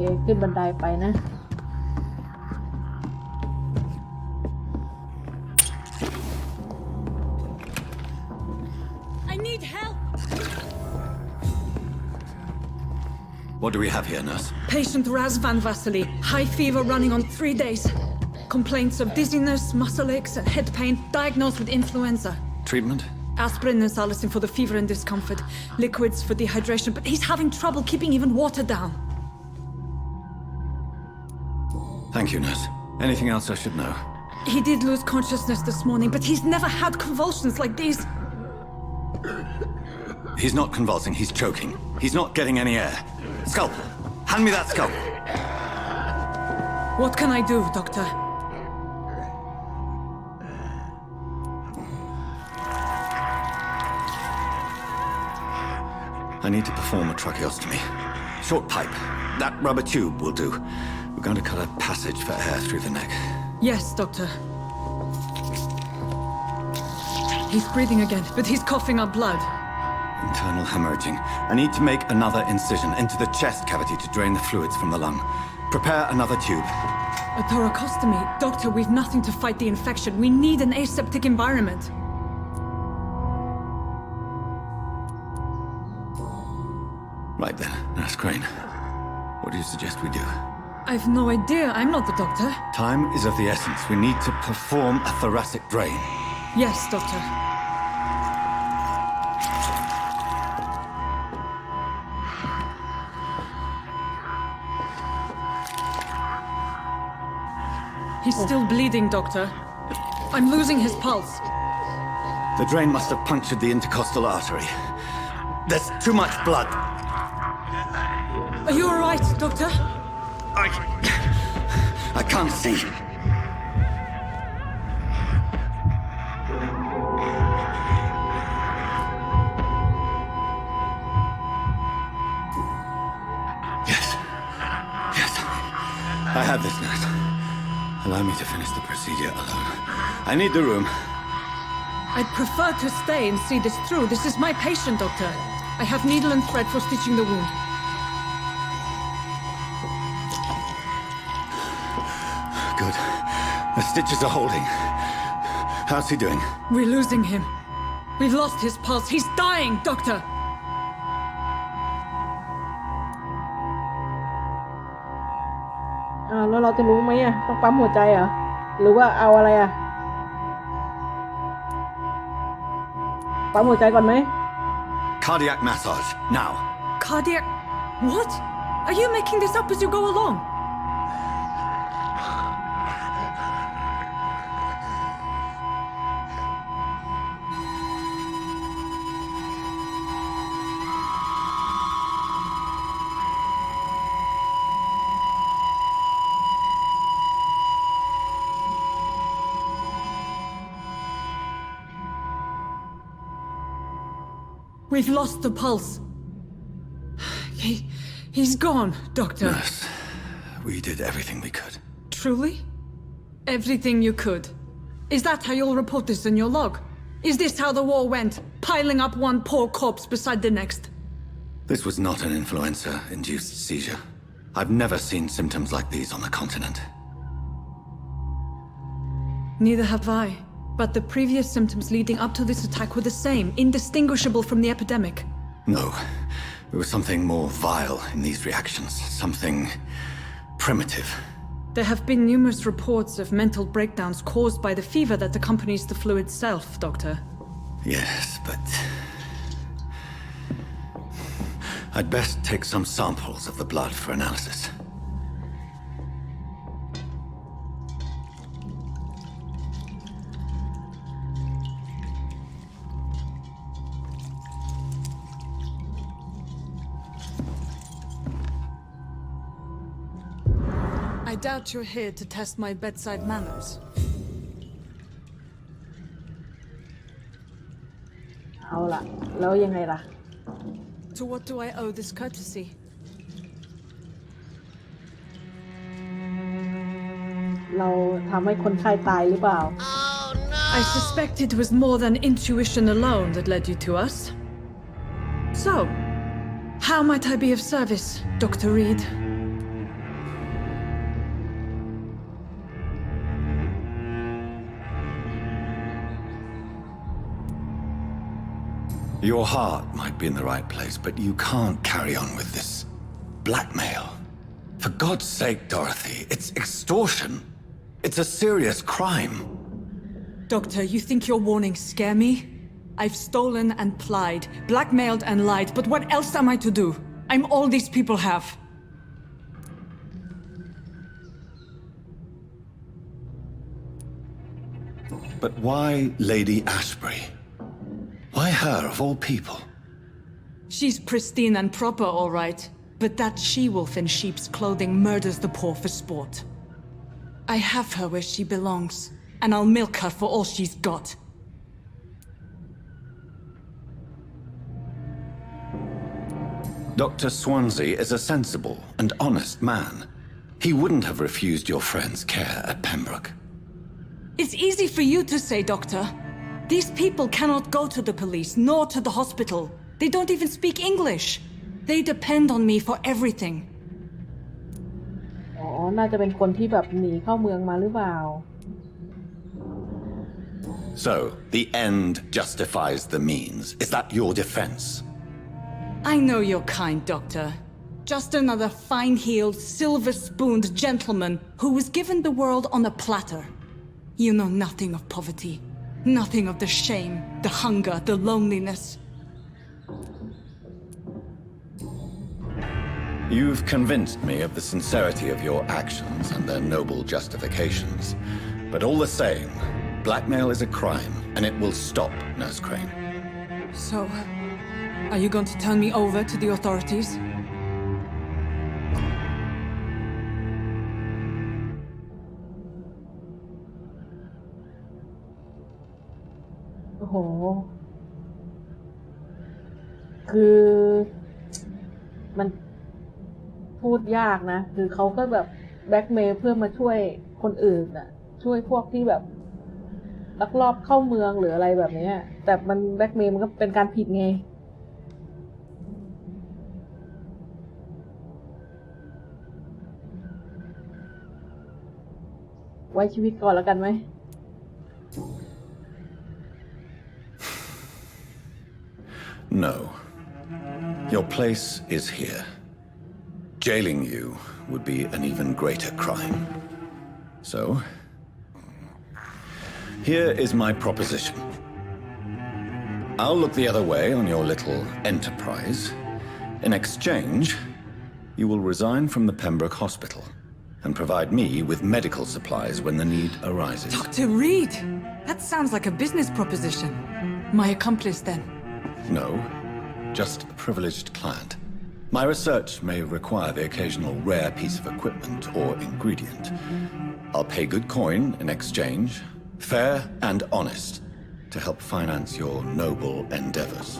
A: โอเคขึ้นบันไดไปนะ
D: I need help.
B: What do we have here, nurse?
D: Patient Raz Van Vasily. High fever running on 3 days. Complaints of dizziness, muscle aches, and head pain. Diagnosed with influenza.
B: Treatment?
D: Aspirin and salicin for the fever and discomfort. Liquids for dehydration, but he's having trouble keeping even water down.
B: Thank you, nurse. Anything else I should know?
D: He did lose consciousness this morning, but he's never had convulsions like these.
B: He's not convulsing, he's choking. He's not getting any air. Scalpel! Hand me that scalpel!
D: What can I do, Doctor?
B: I need to perform a tracheostomy. Short pipe. That rubber tube will do. We're going to cut a passage for air through the neck.
D: Yes, Doctor. He's breathing again, but he's coughing up blood.
B: Internal hemorrhaging. I need to make another incision into the chest cavity to drain the fluids from the lung. Prepare another tube.
D: A thoracostomy? Doctor, we've nothing to fight the infection. We need an aseptic environment.
B: Right then, Nurse Crane. What do you suggest we do?
D: I've no idea. I'm not the doctor.
B: Time is of the essence. We need to perform a thoracic drain.
D: Yes, Doctor. He's still bleeding, Doctor. I'm losing his pulse.
L: The drain must have punctured the intercostal artery. There's too much blood.
D: Are you all right, Doctor?
L: I can't see. Yes. I have this, nurse. Allow me to finish the procedure alone. I need the room.
D: I'd prefer to stay and see this through. This is my patient, Doctor. I have needle and thread for stitching the wound.
L: Good. The stitches are holding. How's he doing?
D: We're losing him. We've lost his pulse. He's dying, Doctor.
A: แล้วเราจะรู้ไหมอ่ะต้องปั๊มหัวใจเหรอหรือว่าเอาอะไรอ่ะปั๊มหัวใจก่อนไหม
L: Cardiac massage, now.
D: Cardiac... What? Are you making this up as you go along? We've lost the pulse. He's gone, Doctor.
L: Nurse, we did everything we could.
D: Truly? Everything you could. Is that how you'll report this in your log? Is this how the war went? Piling up one poor corpse beside the next?
L: This was not an influenza-induced seizure. I've never seen symptoms like these on the continent.
D: Neither have I. But the previous symptoms leading up to this attack were the same, indistinguishable from the epidemic.
L: No. There was something more vile in these reactions. Something primitive.
D: There have been numerous reports of mental breakdowns caused by the fever that accompanies the flu itself, Doctor.
L: Yes, but... I'd best take some samples of the blood for analysis.
D: I doubt you're here to test my bedside manners.
A: เอาล่ะแล้วยังไงล่ะ
D: To what do I owe this courtesy?
A: เราทำให้คนไข้ตายหรือเปล่า
D: I suspect it was more than intuition alone that led you to us. So, how might I be of service, Dr. Reed?
L: Your heart might be in the right place, but you can't carry on with this blackmail. For God's sake, Dorothy, it's extortion. It's a serious crime.
D: Doctor, you think your warnings scare me? I've stolen and plied, blackmailed and lied, but what else am I to do? I'm all these people have.
L: But why Lady Ashbury? Why her, of all people?
D: She's pristine and proper, all right. But that she-wolf in sheep's clothing murders the poor for sport. I have her where she belongs, and I'll milk her for all she's got.
L: Dr. Swansea is a sensible and honest man. He wouldn't have refused your friend's care at Pembroke.
D: It's easy for you to say, Doctor. These people cannot go to the police, nor to the hospital. They don't even speak English. They depend on me for everything.
A: อ๋อ น่าจะเป็นคนที่แบบหนีเข้าเมืองมาหรือเปล่า
L: So, the end justifies the means. Is that your defense?
D: I know you're kind, Doctor. Just another fine-heeled, silver-spooned gentleman who was given the world on a platter. You know nothing of poverty. Nothing of the shame, the hunger, the loneliness.
L: You've convinced me of the sincerity of your actions and their noble justifications. But all the same, blackmail is a crime, and it will stop, Nurse Crane.
D: So, are you going to turn me over to the authorities?
A: โอ้โห คือมันพูดยากนะ คือเขาก็แบบแบล็กเมย์เพื่อมาช่วยคนอื่นน่ะ ช่วยพวกที่แบบลักลอบเข้าเมืองหรืออะไรแบบนี้ แต่มันแบล็กเมย์มันก็เป็นการผิดไง ไว้ชีวิตก่อนแล้วกันไหม
L: No. Your place is here. Jailing you would be an even greater crime. So, here is my proposition. I'll look the other way on your little enterprise. In exchange, you will resign from the Pembroke Hospital and provide me with medical supplies when the need arises.
D: Dr. Reed! That sounds like a business proposition. My accomplice, then?
L: No, just a privileged client. My research may require the occasional rare piece of equipment or ingredient. I'll pay good coin in exchange, fair and honest, to help finance your noble endeavors.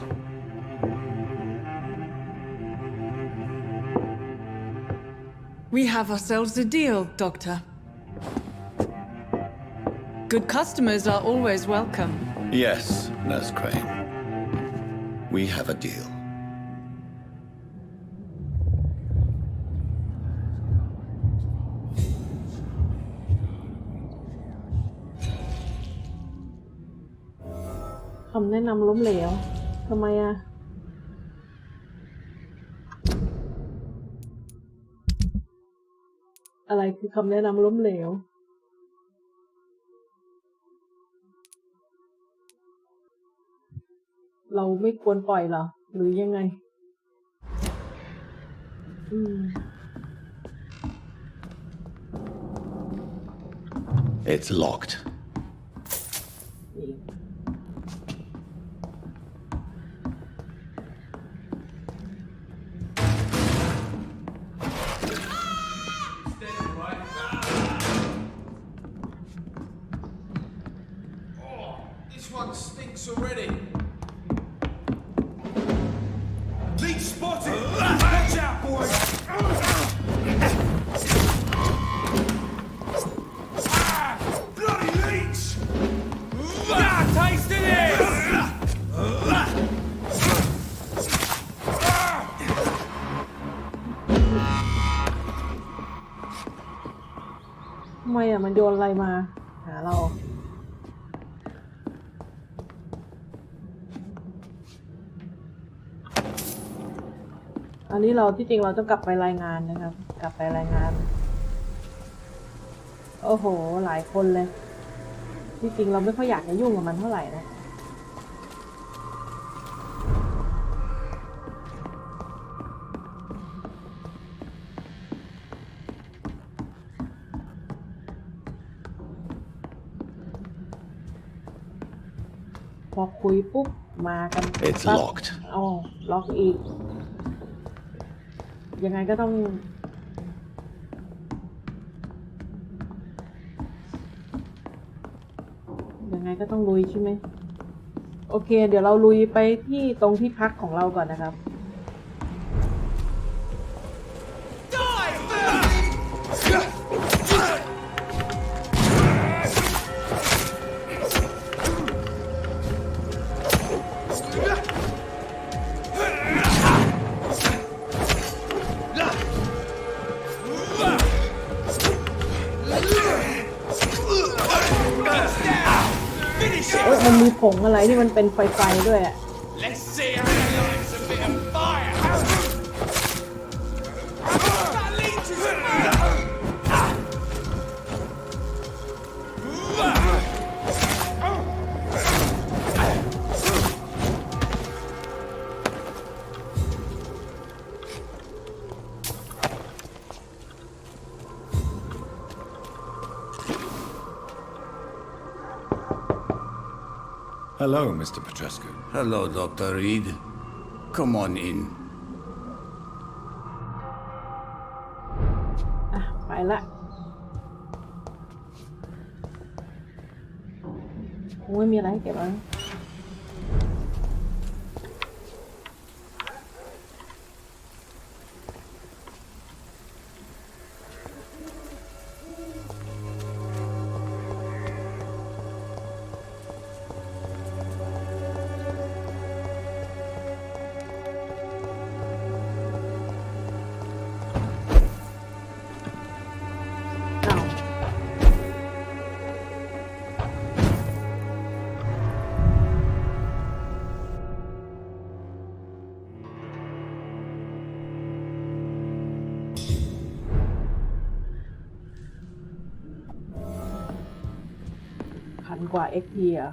D: We have ourselves a deal, Doctor. Good customers are always welcome.
L: Yes, Nurse Crane. We have a deal.
A: คำแนะนำล้มเหลว ทำไมอะ อะไรคือคำแนะนำล้มเหลว เราไม่ควรปล่อยเหรอ หรือยังไง
L: It's locked.
E: This one stinks already. Leech spotted! Watch out, boys! Bloody leech! Tasted it!
A: ทำไมอะมันโยนอะไรมา หาเรา อันนี้เราที่จริงเราต้องกลับไปรายงานนะครับ กลับไปรายงาน โอ้โห หลายคนเลย ที่จริงเราไม่ค่อยอยากจะยุ่งกับมันเท่าไหร่นะ พอคุยปุ๊บมากัน
L: It's locked.
A: อ๋อล็อกอีก ยังไงก็ต้อง ยังไงก็ต้องลุยใช่ไหม โอเค เดี๋ยวเราลุยไปที่ตรงที่พักของเราก่อนนะครับ มันมีผงอะไรที่มันเป็นไฟด้วยอ่ะ
E: Let's see how he likes a bit of fire! That leech is
B: Hello, Mr. Petrescu.
C: Hello, Dr. Reed. Come on in.
A: ไปละคงไม่มีอะไรให้เก็บแล้วกว่า XP อ่ะ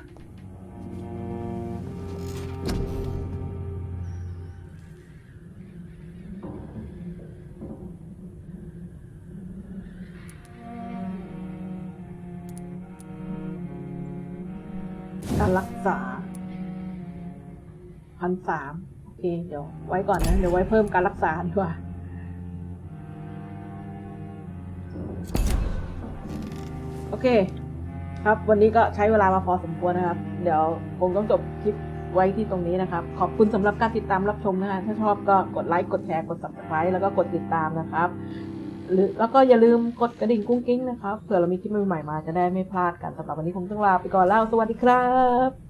A: การรักษา 1,300 โอเคเดี๋ยวไว้ก่อนนะ เดี๋ยวไว้เพิ่มการรักษาดีกว่าโอเคครับวันนี้ก็ใช้เวลามาพอสมควรนะครับเดี๋ยวคงต้องจบคลิปไว้ที่ตรงนี้นะครับขอบคุณสำหรับการติดตามรับชมนะฮะถ้าชอบก็กดไลค์กดแชร์กด Subscribe แล้วก็กดติดตามนะครับแล้วก็อย่าลืมกดกระดิ่งกุ้งกิ้งนะครับเผื่อเรามีคลิปใหม่ๆมาจะได้ไม่พลาดกันสำหรับวันนี้คงต้องลาไปก่อนแล้วสวัสดีครับ